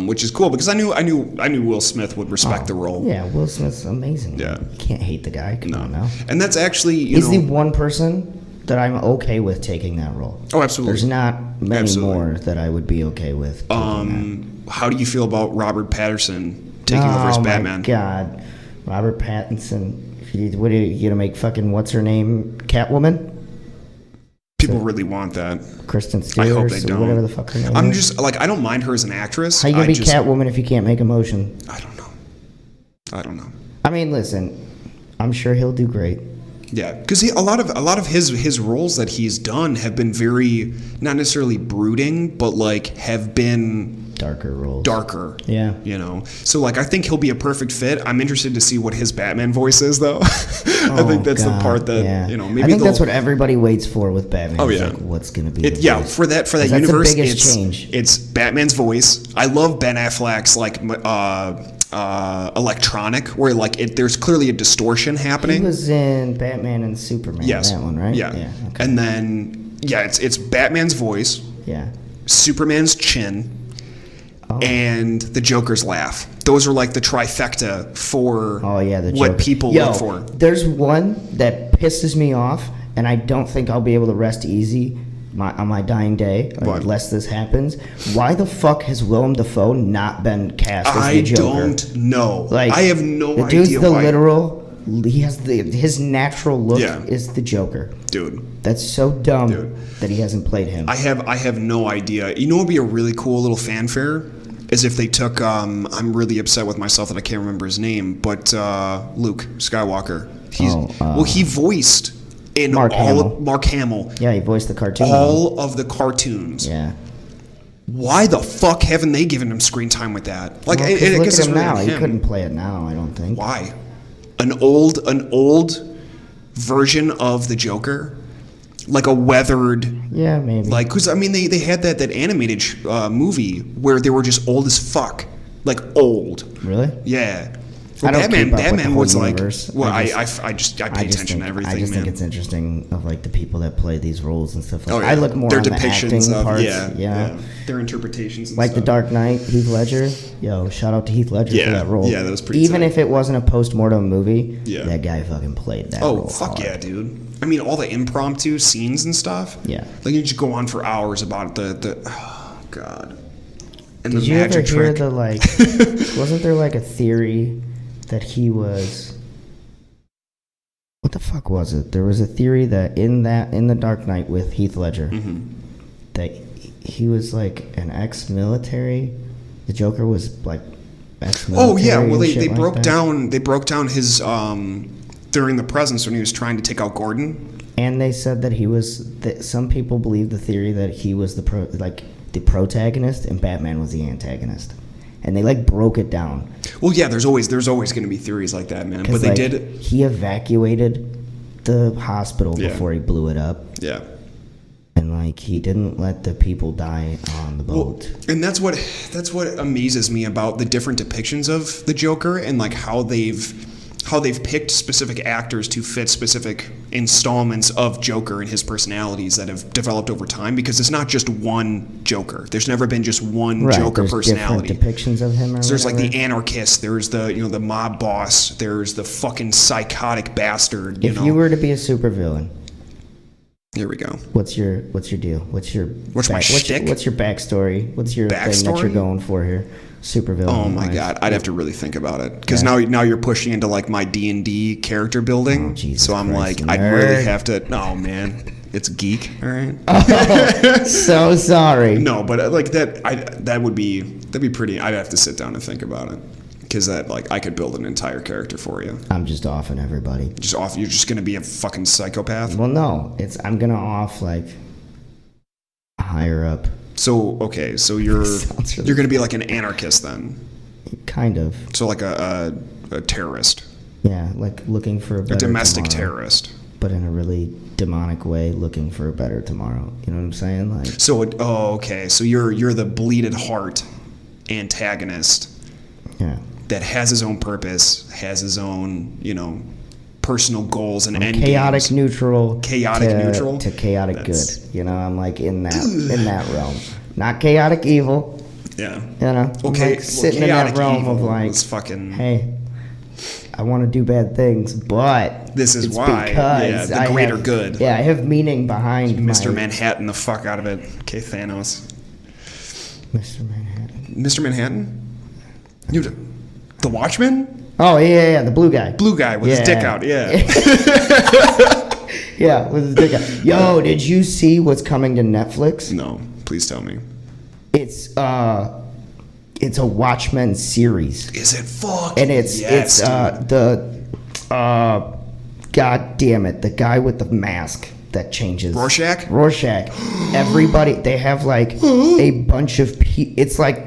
which is cool, because I knew Will Smith would respect the role. Yeah, Will Smith's amazing. Yeah, you can't hate the guy. Come on now. And that's actually he's the one person that I'm okay with taking that role. Oh, absolutely. There's not many more that I would be okay with. How do you feel about Robert Pattinson taking over as Batman? Oh my God, Robert Pattinson. What are you gonna make? Fucking what's her name? Catwoman. People really want that. Kristen Stewart. I hope they don't. Whatever the fuck her name I'm is. just like, I don't mind her as an actress. How you gonna be Catwoman if you can't make emotion? I don't know. I mean, listen, I'm sure he'll do great. Yeah, because a lot of his roles that he's done have been very, not necessarily brooding, but like have been darker roles. Darker. Yeah. You know, so like I think he'll be a perfect fit. I'm interested to see what his Batman voice is, though. I think that's the part that you know. Maybe I think that's what everybody waits for with Batman. Oh yeah. Like, what's gonna be? For that universe, the biggest change. It's Batman's voice. I love Ben Affleck's like electronic, where like there's clearly a distortion happening. He was in Batman and Superman. Yes. That one, right? Yeah. Okay. And then it's Batman's voice. Yeah. Superman's chin. And the Joker's laugh. Those are like the trifecta for what people look for. There's one that pisses me off, and I don't think I'll be able to rest easy on my dying day unless this happens. Why the fuck has Willem Dafoe not been cast as the Joker? I don't know. Like, I have no idea. The dude's the literal. He has his natural look is the Joker. Dude. That's so dumb that he hasn't played him. I have no idea. You know what would be a really cool little fanfare? Is if they took, I'm really upset with myself that I can't remember his name, but Luke Skywalker. He voiced in Mark Hamill. Mark Hamill. Yeah, he voiced the cartoon. All of the cartoons. Yeah. why the fuck haven't they given him screen time with that? Like, well, I look guess at him really now. on He him. couldn't play it now, I don't think. Why? An old version of the Joker, like a weathered. Yeah, maybe. Like, because I mean, they had that animated movie where they were just old as fuck, like old. Really? Yeah. I don't Batman. keep up with the Batman whole was universe. like. Well, I pay attention think, to everything. I just man. think it's interesting of like the people that play these roles and stuff. Like Oh, yeah. I look more their on the depictions acting of parts. yeah, their interpretations. And like stuff. The Dark Knight, Heath Ledger. Yo, shout out to Heath Ledger for that role. Yeah, that was pretty. Even tight. if it wasn't a post-mortem movie, Yeah. that guy fucking played that Oh, role. fuck hard. yeah, dude. I mean, all the impromptu scenes and stuff. Yeah. Like, you just go on for hours about oh, God. And Did the you ever magic hear trick. the, like, wasn't there, like, a theory that he was... What the fuck was it? There was a theory that in The Dark Knight with Heath Ledger, that he was, like, an ex-military. The Joker was, like, ex-military. Oh, yeah. Well, they like broke that. down. They broke down his during the presence when he was trying to take out Gordon. And they said that he was. That some people believe the theory that he was the protagonist and Batman was the antagonist, and they like broke it down. Well, yeah. There's always going to be theories like that, man. But they like, did. He evacuated the hospital before he blew it up. Yeah. And like he didn't let the people die on the boat. Well, and that's what amazes me about the different depictions of the Joker and like how they've picked specific actors to fit specific installments of Joker and his personalities that have developed over time, because it's not just one Joker. There's never been just one Joker there's personality. Different depictions of him. So there's like the anarchist. There's the the mob boss. There's the fucking psychotic bastard. If you were to be a supervillain, here we go. What's your deal? What's my shtick? What's your backstory? What's your thing that Backstory? you're going for here? Supervillain. Oh my god, I'd have to really think about it, because now you're pushing into like my D&D character building. Oh, Jesus so I'm Christ, like, I'd nerd. really have to. No, man, it's geek. All right. So sorry. No, but like that'd be pretty. I'd have to sit down and think about it, because that like I could build an entire character for you. I'm just offing everybody. You're just gonna be a fucking psychopath. Well, no, I'm gonna off like higher up. So okay, so you're Sounds really you're gonna be like an anarchist then. Kind of. So like a terrorist, Yeah, like looking for a better a domestic tomorrow, terrorist. but in a really demonic way, looking for a better tomorrow. You know what I'm saying? Like, So okay, so you're the bleeded heart antagonist yeah. that has his own purpose, has his own personal goals and end Chaotic games. neutral. Chaotic neutral? to chaotic That's- good. You know, I'm like in that realm. Not chaotic evil. Yeah. You know, I'm Okay. like sitting in that realm of like, is fucking. hey, I want to do bad things, but This is it's why. because Yeah, the I greater have- good. Yeah, I have meaning behind Mr. my Manhattan, the fuck out of it. Okay, Thanos. Mr. Manhattan. Mr. Manhattan? The Watchman? Oh yeah, the blue guy. Blue guy with his dick out, yeah. Yeah, with his dick out. Yo, did you see what's coming to Netflix? No, please tell me. It's a Watchmen series. Is it fuck? And it's God damn it, the guy with the mask that changes. Rorschach. Everybody, they have like a bunch of it's like,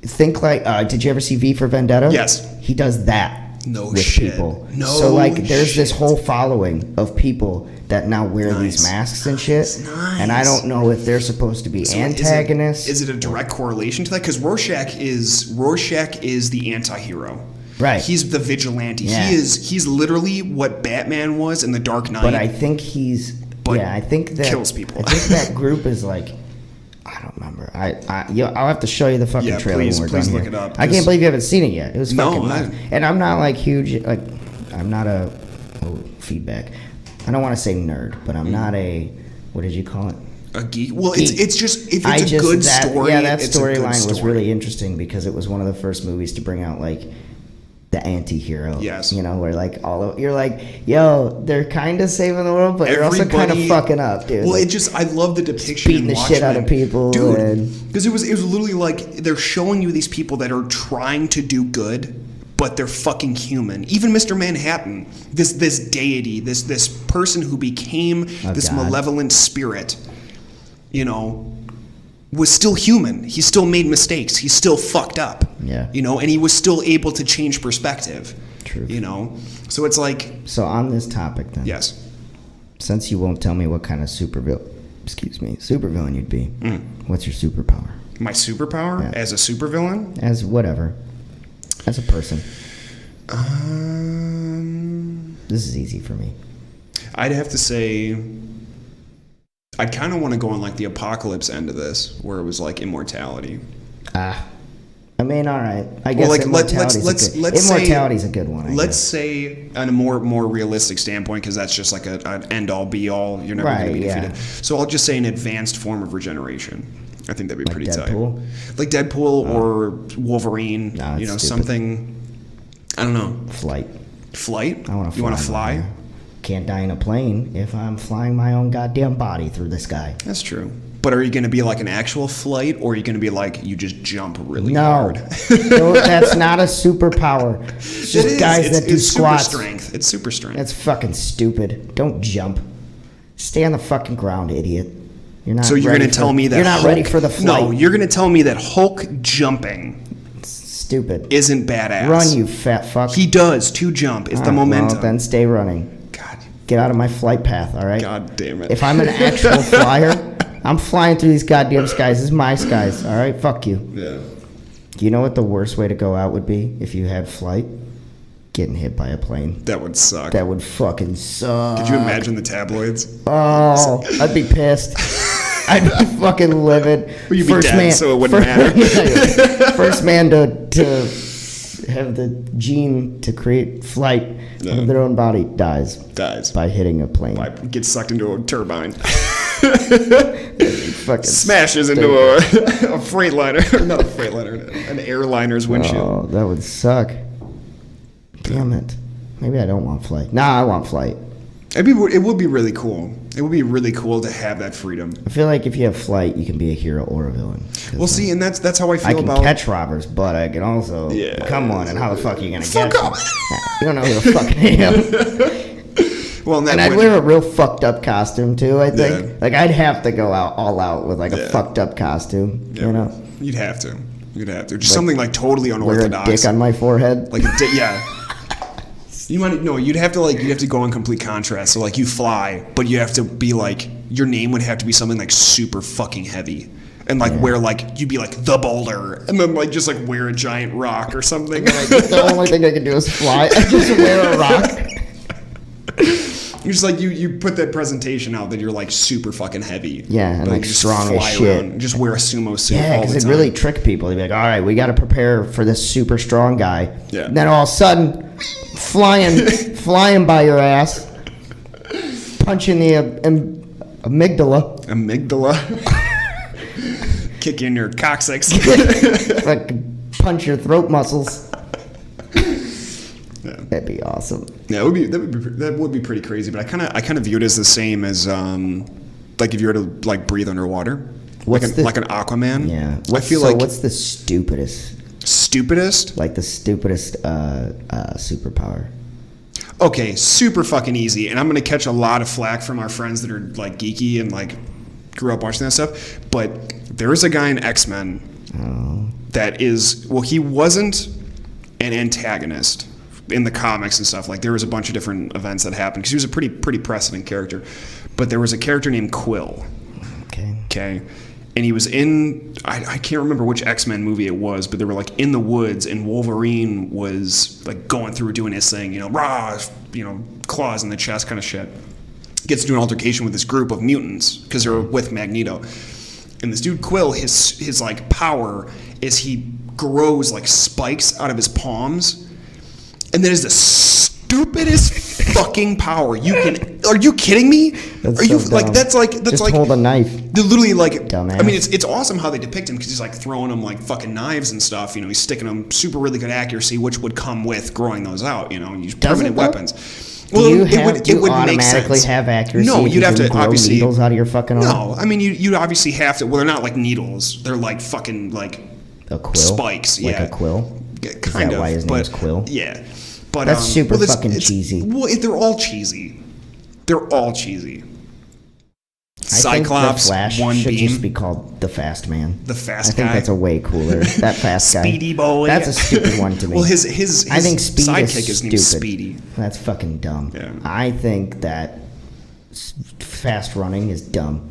think like, did you ever see V for Vendetta? Yes. He does that No with shit. people. No So like there's shit. this whole following of people that now wear these masks and shit. Nice. And I don't know if they're supposed to be So antagonists. Is it a direct correlation to that? Because Rorschach is the anti-hero. Right. He's the vigilante. Yeah. He's literally what Batman was in The Dark Knight. But I think I think that kills people. I think that group is like, I don't remember. I'll have to show you the fucking Yeah, trailer please when we're done look here. it up, I can't 'cause- believe you haven't seen it yet. It was No, fucking nuts. And I'm not like huge, like I'm not a feedback. I don't want to say nerd, but I'm not a, what did you call it? a geek. Well, Geek. it's just if it's a good story. Yeah, that it's a good storyline was story. really interesting because it was one of the first movies to bring out like the anti-hero. Yes. You know, where like you're like, yo, they're kind of saving the world, but you're also kind of fucking up, dude. Well, Like, I love the depiction. beating in the shit out of Watchmen. people, dude. Because it was literally like they're showing you these people that are trying to do good, but they're fucking human. Even Mr. Manhattan, this deity, this person who became this God. malevolent spirit, was still human. He still made mistakes. He still fucked up. Yeah. You know, and he was still able to change perspective. True. You know? So it's like... So on this topic then. Yes. Since you won't tell me what kind of supervillain you'd be, what's your superpower? My superpower? As a supervillain? As whatever. As a person. This is easy for me. I'd have to say... I'd kind of want to go on like the apocalypse end of this, where it was like immortality. I mean, all right. I guess like, immortality's a good one. Let's say on a more realistic standpoint, because that's just like an end all be all. You're never going to be defeated. So I'll just say an advanced form of regeneration. I think that'd be pretty Deadpool? tight. Like Deadpool or Wolverine. No, you know, stupid. something. I don't know. Flight. Flight? I want to fly. You want to fly? Can't die in a plane if I'm flying my own goddamn body through the sky. That's true. But are you going to be like an actual flight, or are you going to be like you just jump really hard? No, that's not a superpower. It's just guys that do squats. Super strength. It's super strength. That's fucking stupid. Don't jump. Stay on the fucking ground, idiot. You're not. So you're going to tell me that you're not ready for the flight? No, you're going to tell me that Hulk jumping. Stupid. Isn't badass. Run, you fat fuck. He does to jump. It's the momentum. Well, then stay running. God. Get out of my flight path, all right? God damn it. If I'm an actual flyer, I'm flying through these goddamn skies. This is my skies, all right? Fuck you. Yeah. Do you know what the worst way to go out would be if you had flight? Getting hit by a plane. That would suck. That would fucking suck. Could you imagine the tabloids? Oh, I'd be pissed. I'd be fucking livid. Well, you'd be dead, so it wouldn't matter. First man to have the gene to create flight of their own body dies by hitting a plane. Gets sucked into a turbine. Smashes into a freightliner. Not a freightliner, an airliner's windshield. Oh, that would suck. Damn it. Maybe I don't want flight. Nah, I want flight. It would be really cool. It would be really cool to have that freedom. I feel like if you have flight, you can be a hero or a villain. Well, see, and that's how I feel about... I can catch robbers, but I can also... Yeah. Come on, and how the fuck are you going to catch them? You don't know who the fuck I am. Well, and I'd wear a real fucked up costume, too, I think. Yeah. Like, I'd have to go all out with, like, a fucked up costume, you know? You'd have to. Just something, like, totally unorthodox. Wear a dick on my forehead? Like a dick, yeah. You'd have to go in complete contrast. So like you fly, but you have to be like, your name would have to be something like super fucking heavy. And like wear like, you'd be like the boulder. And then like just like wear a giant rock or something. The only thing I can do is fly. I just wear a rock. You're just like, you put that presentation out that you're like super fucking heavy. Yeah, and like strong as shit. Around, just wear a sumo suit. Yeah, because it really trick people. They'd be like, all right, we got to prepare for this super strong guy. Yeah. And then all of a sudden, flying by your ass, punching the amygdala. Kick in your coccyx. Like punch your throat muscles. Yeah. That'd be awesome. Yeah, that would be pretty crazy. But I kind of view it as the same as like if you were to like breathe underwater, like an Aquaman. Yeah. What's the stupidest? Stupidest? Like the stupidest superpower. Okay, super fucking easy. And I'm gonna catch a lot of flack from our friends that are like geeky and like grew up watching that stuff. But there is a guy in X-Men that is, well, he wasn't an antagonist in the comics and stuff. Like there was a bunch of different events that happened because he was a pretty precedent character. But there was a character named Quill. Okay. And he was in, I can't remember which X-Men movie it was, but they were like in the woods and Wolverine was like going through doing his thing, claws in the chest kind of shit. Gets into an altercation with this group of mutants because they're with Magneto. And this dude Quill, his like power is he grows like spikes out of his palms. And that is the stupidest fucking power you can. Are you kidding me? That's are you so like dumb. that's like Just hold a knife. They're literally like. Dumbass. I mean, it's awesome how they depict him because he's like throwing them like fucking knives and stuff. You know, he's sticking them super really good accuracy, which would come with growing those out. You know, and use permanent weapons. Well, it would automatically have accuracy? No, you'd have to obviously needles out of your fucking arm. No, I mean you'd obviously have to. Well, they're not like needles. They're like fucking like a quill spikes. Like a quill. Kind of. Why his name's Quill? Yeah. But, that's super fucking cheesy. Well, they're all cheesy. They're all cheesy. Cyclops, I think the Flash one should beam. just be called the Fast Man. The Fast I think Guy. that's a way cooler. That Fast Guy. Speedy Boy. That's a stupid one to me. Well, his I think Speed sidekick is named stupid. Speedy. That's fucking dumb. Yeah. I think that fast running is dumb.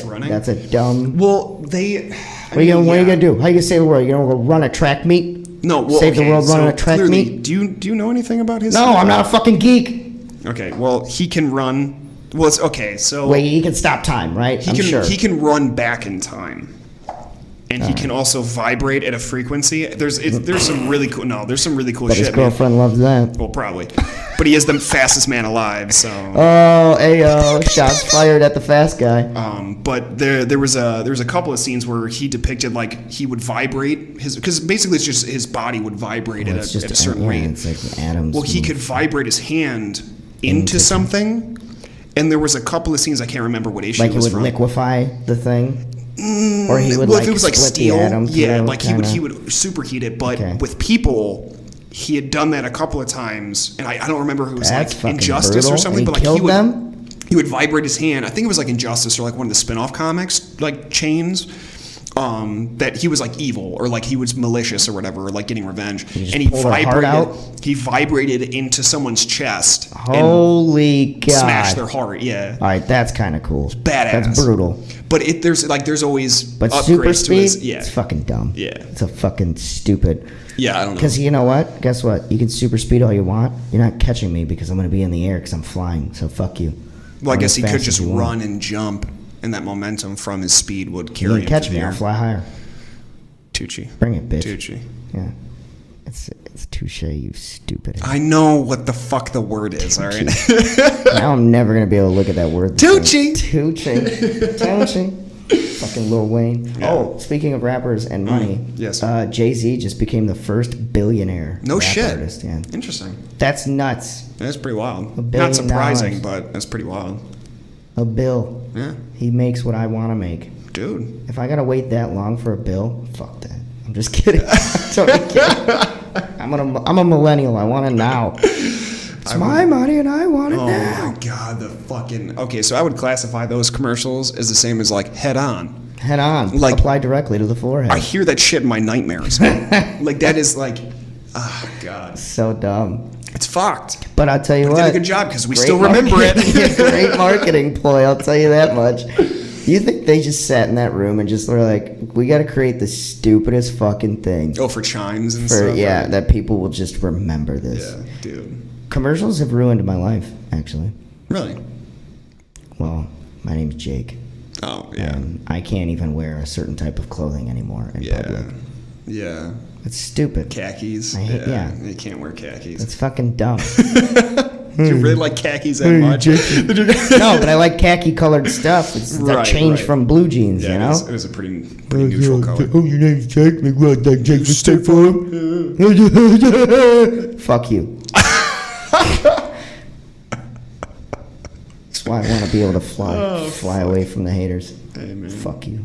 Running? That's a dumb. Well, they. What are you gonna do? How you gonna save the world? You gonna go run a track meet? No, well, save the world running so a track clearly, meet? Do you know anything about his? No, I'm not a fucking geek. Okay, well, he can run. Well, it's okay. So wait, he can stop time, right? He can run back in time, and he can also vibrate at a frequency. There's some really cool. No, there's some really cool But shit. his girlfriend loves that. Well, probably, but he is the fastest man alive. So. Oh, ayo! Shots fired at the fast guy. But there was a couple of scenes where he depicted like he would vibrate because basically it's just his body would vibrate at a certain rate. It's like atoms. Well, he could vibrate his hand into something, and there was a couple of scenes I can't remember what issue like it was from. Like he would liquefy the thing, or he would if it was like split steel, the atom. yeah, through, like he would superheat it. But with people, he had done that a couple of times, and I don't remember who it was That's like Injustice brutal. or something. And But like killed them? He would vibrate his hand. I think it was like Injustice or like one of the spin-off comics, like chains. That he was like evil or like he was malicious or whatever, or like getting revenge, and he vibrated into someone's chest. Holy God! Smashed their heart. Yeah. All right, that's kind of cool. It's badass. That's brutal. But there's always but upgrades super to speed. his. Yeah. It's fucking dumb. Yeah. It's a fucking stupid. Yeah, I don't know. Because you know what? Guess what? You can super speed all you want. You're not catching me because I'm going to be in the air because I'm flying. So fuck you. Well, I guess he could just run and jump, and that momentum from his speed would carry him. You can catch me. I'll fly higher. Tucci. Bring it, bitch. Tucci. Yeah. It's touche, you stupid. I know what the fuck the word is, all right? Now I'm never going to be able to look at that word. Tucci. Tucci. Fucking Lil Wayne. Yeah. Oh, speaking of rappers and money. Yes. Jay-Z just became the first billionaire rap shit. Artist. Yeah. Interesting. That's nuts. That's pretty wild. $1 billion. Not surprising, but that's pretty wild. A bill. Yeah. He makes what I want to make. Dude. If I gotta wait that long for a bill, fuck that. I'm just kidding. I'm totally kidding. I'm a millennial. I want it now. It's my money and I want it now. Oh my God, the fucking. Okay, so I would classify those commercials as the same as like Head On. Head On. Like, apply directly to the forehead. I hear that shit in my nightmares. Like that is like, oh God. So dumb. It's fucked. But I'll tell you what. They did a good job because we still remember it. Great marketing ploy, I'll tell you that much. You think they just sat in that room and just were like, we got to create the stupidest fucking thing. Oh, for chimes and stuff? Yeah, right? That people will just remember this. Yeah, dude. Commercials have ruined my life, actually. Really? Well, my name's Jake. Oh, yeah. And I can't even wear a certain type of clothing anymore in public. Yeah. It's stupid. Khakis. Yeah. You can't wear khakis. It's fucking dumb. Do you really like khakis that much? No, but I like khaki-colored stuff. It's that change from blue jeans, you know? It was a pretty neutral color. Oh, your name's Jake? Like what? Like Jake from State Farm? Fuck you. That's why I want to be able to fly away from the haters. Hey, man. Fuck you.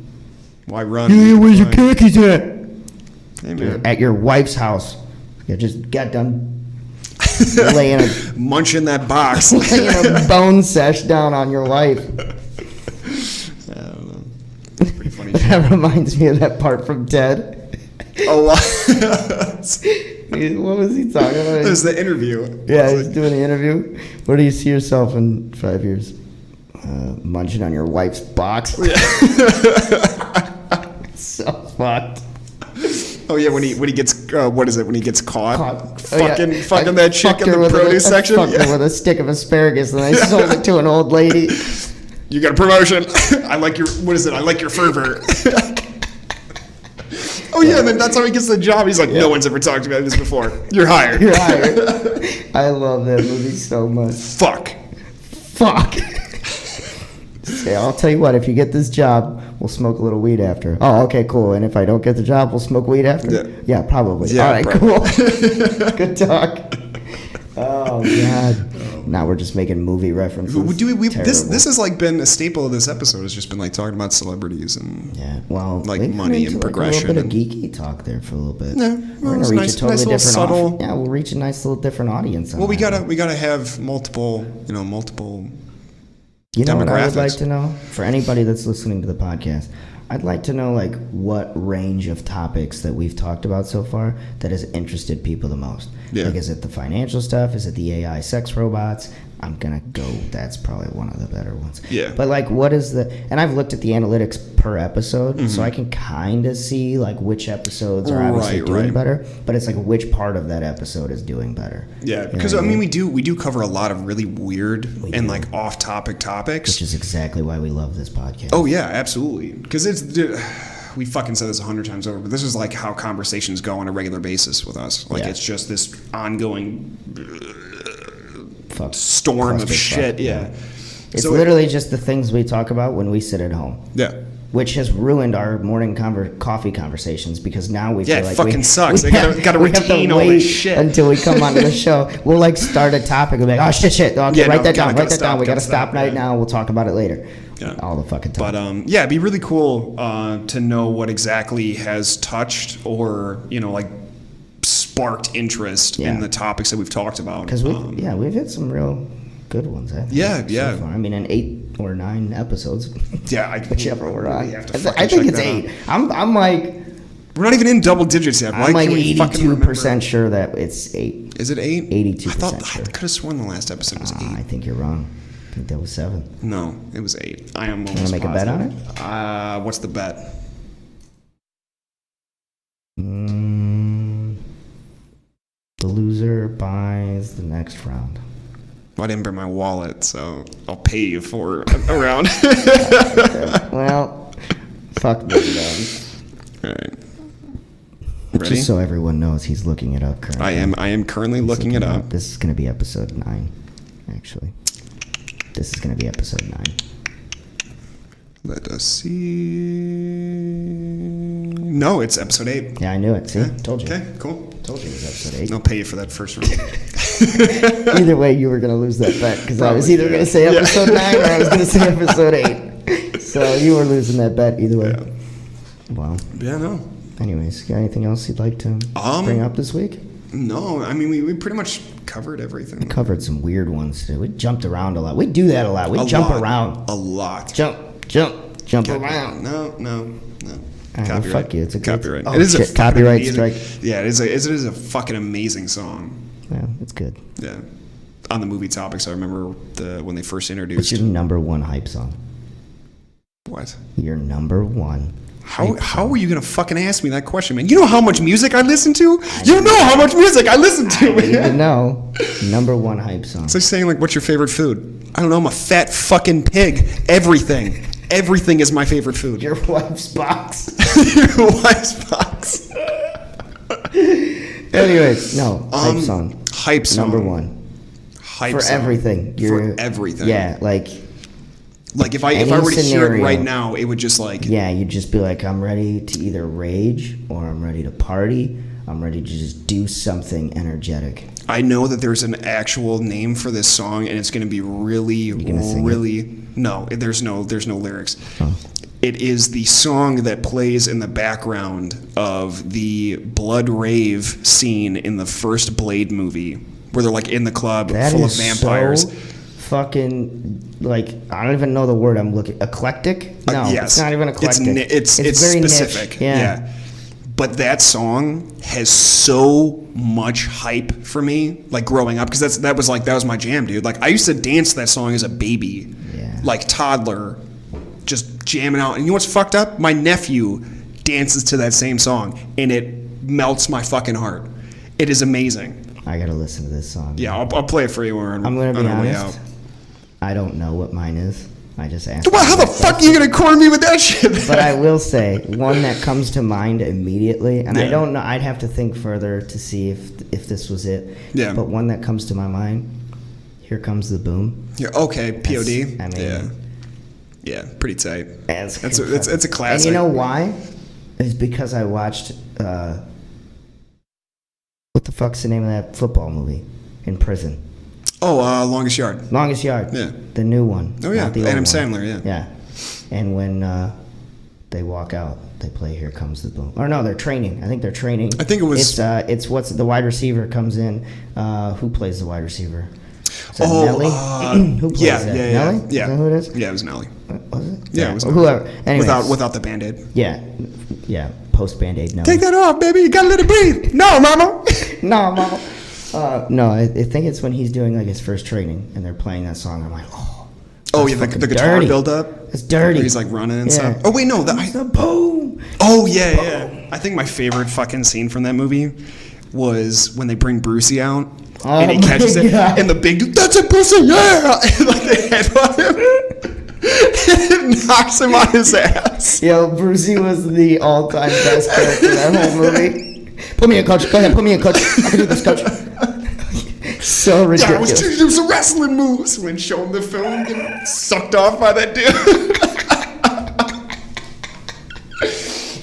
Why run? Where's your khakis at? Hey, man. At your wife's house. You just got done laying a munching that box, laying a bone sesh down on your wife. I don't know. It's pretty funny. That reminds me of that part from Ted. Oh, what was he talking about? It was the interview. Yeah, he's doing the interview. Where do you see yourself in 5 years? Munching on your wife's box. So fucked. Oh yeah, when he gets what is it? When he gets caught. Fucking I that chick in the produce section. Fucked her with a stick of asparagus, and I sold it to an old lady. You got a promotion. I like your I like your fervor. Oh yeah, and then that's how he gets the job. He's like, no one's ever talked about this before. You're hired. You're hired. I love that movie so much. Fuck. Say, I'll tell you what, if you get this job, we'll smoke a little weed after. Oh, okay, cool. And if I don't get the job, we'll smoke weed after? Yeah, probably. Yeah, all right, probably. Cool. Good talk. Oh, God. Now we're just making movie references. This has like been a staple of this episode. Has just been like talking about celebrities and like money and progression. Like a little bit of geeky talk there for a little bit. Yeah, we're gonna reach a totally different. We'll reach a nice little different audience. Well, we gotta have multiple You know what I would like to know? For anybody that's listening to the podcast, I'd like to know, like, what range of topics that we've talked about so far that has interested people the most. Yeah. Like, is it the financial stuff? Is it the AI sex robots? I'm going to go, that's probably one of the better ones. Yeah. But, like, what is the... And I've looked at the analytics per episode, so I can kind of see, like, which episodes are obviously doing better. But it's, like, which part of that episode is doing better. Yeah, because, I mean, we do cover a lot of really weird and, like, off-topic topics. Which is exactly why we love this podcast. Oh, yeah, absolutely. Because it's... We fucking said this 100 times over, but this is, like, how conversations go on a regular basis with us. Like, it's just this ongoing... storm of shit. Yeah. It's so literally just the things we talk about when we sit at home. Yeah. Which has ruined our morning coffee conversations because now we feel like it fucking sucks. They gotta retain all this shit until we come onto the show. We'll like start a topic and be like, oh shit. Okay, write that down. We gotta stop right now. We'll talk about it later. Yeah. All the fucking time. But it'd be really cool to know what exactly has touched or like sparked interest in the topics that we've talked about. Because we've hit some real good ones. I think, so far. I mean, in 8 or 9 episodes. Yeah, whichever we're on. I think it's 8. I'm like, we're not even in double digits yet. I'm like 82% sure that it's 8. Is it 8? 82%. I could have sworn the last episode was 8. I think you're wrong. I think that was 7. No, it was 8. I am almost positive. You want to make a bet on it? What's the bet? The loser buys the next round. Well, I didn't bring my wallet, so I'll pay you for a round. Well, fuck me, then. All right. Ready? Just so everyone knows, he's looking it up currently. I am currently looking it up. This is going to be episode 9, actually. This is going to be episode 9. Let us see. No, it's episode 8. Yeah, I knew it. See? Okay. Told you. Okay, cool. Told you it was episode 8. I'll pay you for that first round. Either way, you were going to lose that bet because I was either going to say episode 9 or I was going to say episode 8. So you were losing that bet either way. Yeah. Wow. Yeah, no. Anyways, got anything else you'd like to bring up this week? No, I mean, we pretty much covered everything. We covered some weird ones too. We jumped around a lot. We do that a lot. We jump around. A lot. Jump around. No. Copyright. Well, fuck you. It's a copyright. It is a copyright strike. Yeah, it is a fucking amazing song. Yeah, it's good. Yeah. On the movie topics, I remember when they first introduced. What's your number 1 hype song? What? Your number 1. How are you gonna fucking ask me that question, man? You know how much music I listen to? You know how much music I listen to, man. I need to know. Number 1 hype song. It's like saying, like, what's your favorite food? I don't know. I'm a fat fucking pig. Everything is my favorite food. Your wife's box. Your wife's box. Anyways, no. Hype song. Hype song. Number 1. Hype for song. Everything. For everything. Yeah, like if I were to hear it right now, it would just like... Yeah, you'd just be like, I'm ready to either rage or I'm ready to party. I'm ready to just do something energetic. I know that there's an actual name for this song, and it's going to be really... No, there's no lyrics. Oh. It is the song that plays in the background of the blood rave scene in the first Blade movie, where they're like in the club full of vampires. So fucking, like, I don't even know the word I'm looking... Eclectic? No, yes. It's not even eclectic. It's very specific. Yeah. But that song has so much hype for me, like growing up, because that was my jam, dude. Like I used to dance to that song as a baby, like toddler, just jamming out. And you know what's fucked up? My nephew dances to that same song, and it melts my fucking heart. It is amazing. I gotta listen to this song. Yeah, I'll play it for you. I'm gonna be honest. I don't know what mine is. I just asked. Well, how the fuck are you gonna corner me with that shit? But I will say one that comes to mind immediately, and I don't know. I'd have to think further to see if this was it. Yeah. But one that comes to my mind. Here Comes the Boom. Yeah. Okay. POD. Yeah. Pretty tight. It's a classic. And you know why? It's because I watched. What the fuck's the name of that football movie? In prison. Oh, Longest Yard. Longest Yard. Yeah. The new one. Oh, yeah. Adam Sandler, yeah. Yeah. And when they walk out, they play Here Comes the Boom. Or no, they're training. I think they're training. I think it was... It's what's the wide receiver comes in. Who plays the wide receiver? Is that Nelly? Who plays that? Nelly? Yeah. Is that who it is? Yeah, it was Nelly. Was it? Yeah, it was whoever. Anyways, without the Band-Aid. Yeah. Post Band-Aid. Nelly. Take that off, baby. You gotta let it breathe. No, mama. No, mama. No, I think it's when he's doing like his first training and they're playing that song. I'm like, oh yeah, the guitar build up. It's dirty. He's like running and stuff. Oh wait, no, the boom. Oh yeah. I think my favorite fucking scene from that movie was when they bring Brucey out and he catches it, and the big dude, that's it, Brucey, yeah, and like they headbutt him, and it knocks him on his ass. Yo, Brucey was the all-time best character in that whole movie. Put me in, coach. Go ahead, put me in, coach. I can do this, coach. So ridiculous. Yeah, I was teaching him some wrestling moves when showing the film, getting sucked off by that dude.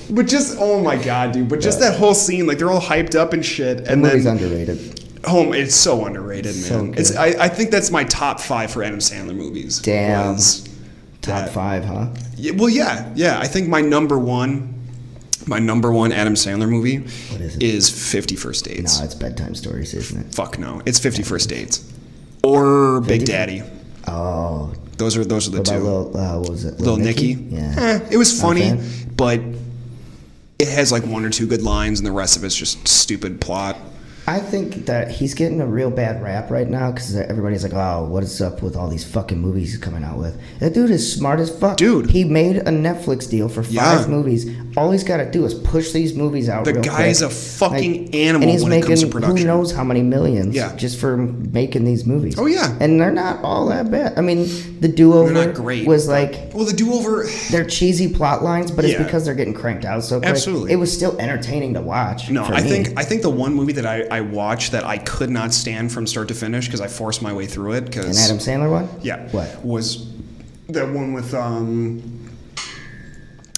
But just, oh my god, dude. But just that whole scene, like they're all hyped up and shit. And the movie's then underrated. Oh, it's so underrated, man. So good. I think that's my top 5 for Adam Sandler movies. Damn. Top 5, huh? Yeah, well, yeah. I think my number one Adam Sandler movie is 50 First Dates. No, it's Bedtime Stories, isn't it? Fuck no. It's 50 First Dates. Or Big Daddy. Oh. Those are the two. What was it? Little Nicky? Yeah. It was funny, but it has like 1 or 2 good lines and the rest of it's just stupid plot. I think that he's getting a real bad rap right now because everybody's like, oh, what is up with all these fucking movies he's coming out with? That dude is smart as fuck. Dude. He made a Netflix deal for 5 movies. All he's got to do is push these movies out real quick. The guy's a fucking animal when it comes to production. Who knows how many millions just for making these movies. Oh, yeah. And they're not all that bad. I mean, the Do-Over they're not great, was like... Well, the Do-Over... They're cheesy plot lines, but it's because they're getting cranked out so quick. Absolutely. It was still entertaining to watch. No, I think the one movie that I watched that I could not stand from start to finish because I forced my way through it. An Adam Sandler one? Yeah. What? Was that one with, I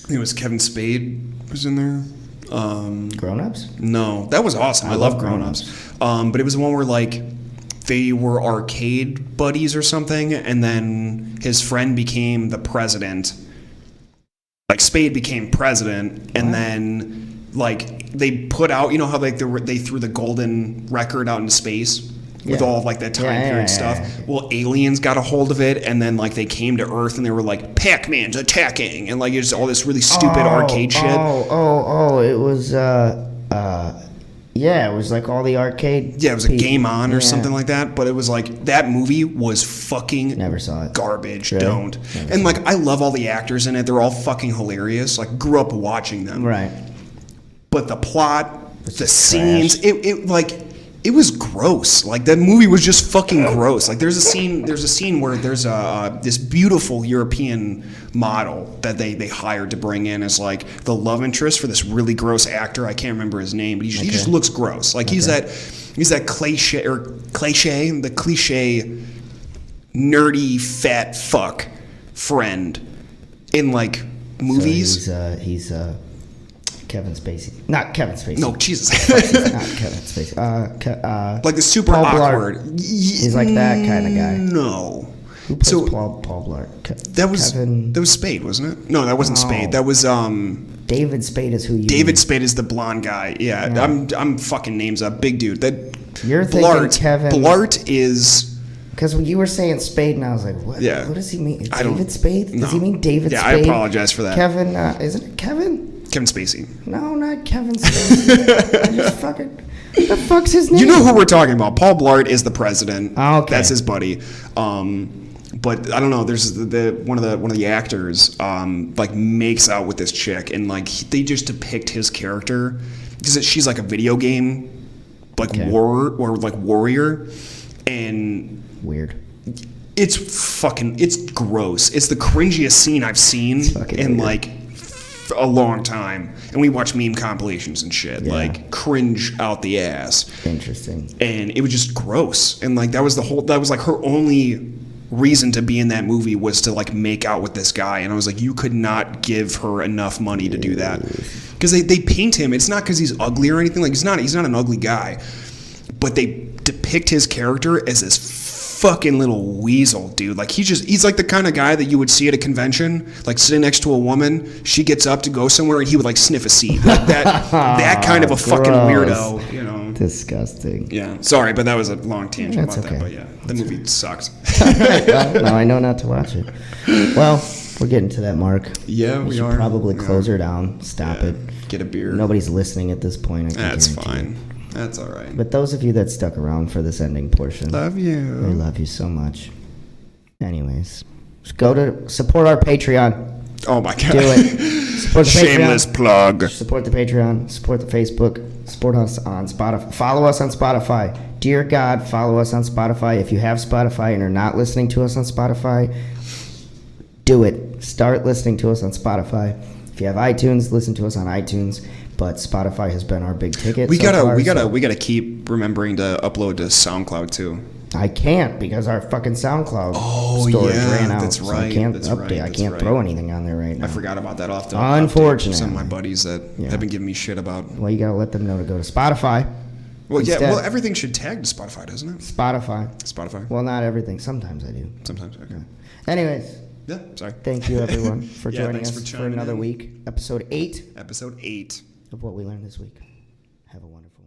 think it was Kevin Spade was in there. Grown Ups? No, that was awesome. I love Grown Ups. But it was the one where like they were arcade buddies or something, and then his friend became the president. Like Spade became president, and then like they put out, you know how like they threw the golden record out into space with all of like that time period stuff. Well, aliens got a hold of it, and then like they came to Earth and they were like, Pac-Man's attacking, and like it's all this really stupid arcade shit. It was it was like all the arcade. Yeah, it was a Game On or something like that. But it was like that movie was fucking never saw it. Garbage. Really? Don't. And like I love all the actors in it. They're all fucking hilarious. Like grew up watching them. Right. But the plot, the scenes, it was gross. Like that movie was just fucking gross. Like there's a scene where there's this beautiful European model that they hired to bring in as like the love interest for this really gross actor. I can't remember his name, but he just looks gross. Like he's that cliche nerdy fat fuck friend in like movies. So he's Kevin Spacey. Not Kevin Spacey. No, Jesus. Not Kevin Spacey. Like the super Paul awkward. Blart. He's like that kind of guy. No. Who plays Paul Blart? That was Spade, wasn't it? No, that wasn't Spade. That was David Spade is who you David mean. Spade is the blonde guy. Yeah. I'm fucking names up. Big dude. You're thinking Kevin. Blart is... Because when you were saying Spade, and I was like, what? Yeah. What does he mean? David Spade? No. Does he mean David Spade? Yeah, I apologize for that. Kevin, isn't it Kevin? Kevin Spacey. No, not Kevin Spacey. Just fucking... What the fuck's his name? You know who we're talking about. Paul Blart is the president. Oh, okay. That's his buddy. But I don't know. There's one of the actors like makes out with this chick, and like they just depict his character because she's like a video game like warrior, and weird. It's gross. It's the cringiest scene I've seen in weird. Like a long time, and we watch meme compilations and shit, like cringe out the ass. Interesting. And it was just gross, and like that was like her only reason to be in that movie was to like make out with this guy, and I was like, you could not give her enough money to do that, because they paint him. It's not because he's ugly or anything. Like he's not an ugly guy, but they depict his character as this fucking little weasel, dude. Like he's like the kind of guy that you would see at a convention, like sitting next to a woman. She gets up to go somewhere, and he would like sniff a seat, like that kind of a fucking weirdo, you know. Disgusting. Yeah, sorry, but that was a long tangent That's about okay. that. But yeah, the movie sucks. Well, now I know not to watch it. Well, we're getting to that mark. Yeah, we should are. probably close her down. Stop it. Get a beer. Nobody's listening at this point. That's guarantee fine. it. That's all right. But those of you that stuck around for this ending portion, Love you. we love you so much. Anyways, just go to support our Patreon. Oh my god. Do it. Support the Shameless Patreon. plug. Support the Patreon. Support the Facebook. Support us on Spotify. Follow us on Spotify. Dear God, follow us on Spotify. If you have Spotify and are not listening to us on Spotify, do it. Start listening to us on Spotify. If you have iTunes, listen to us on iTunes. But Spotify has been our big ticket. We gotta keep remembering to upload to SoundCloud too. I can't because our fucking SoundCloud storage ran out. That's right. So I can't that's update. right, I that's can't right. throw anything on there right now. I forgot about that often. Unfortunately. Some of my buddies that have been giving me shit about. Well, you gotta let them know to go to Spotify. Well, instead. yeah. Well, everything should tag to Spotify, doesn't it? Spotify. Well, not everything. Sometimes I do. Sometimes. Okay. Anyways. Yeah. Sorry. Thank you, everyone, for joining us for another in. week. Episode 8. Episode 8 of What We Learned This Week. Have a wonderful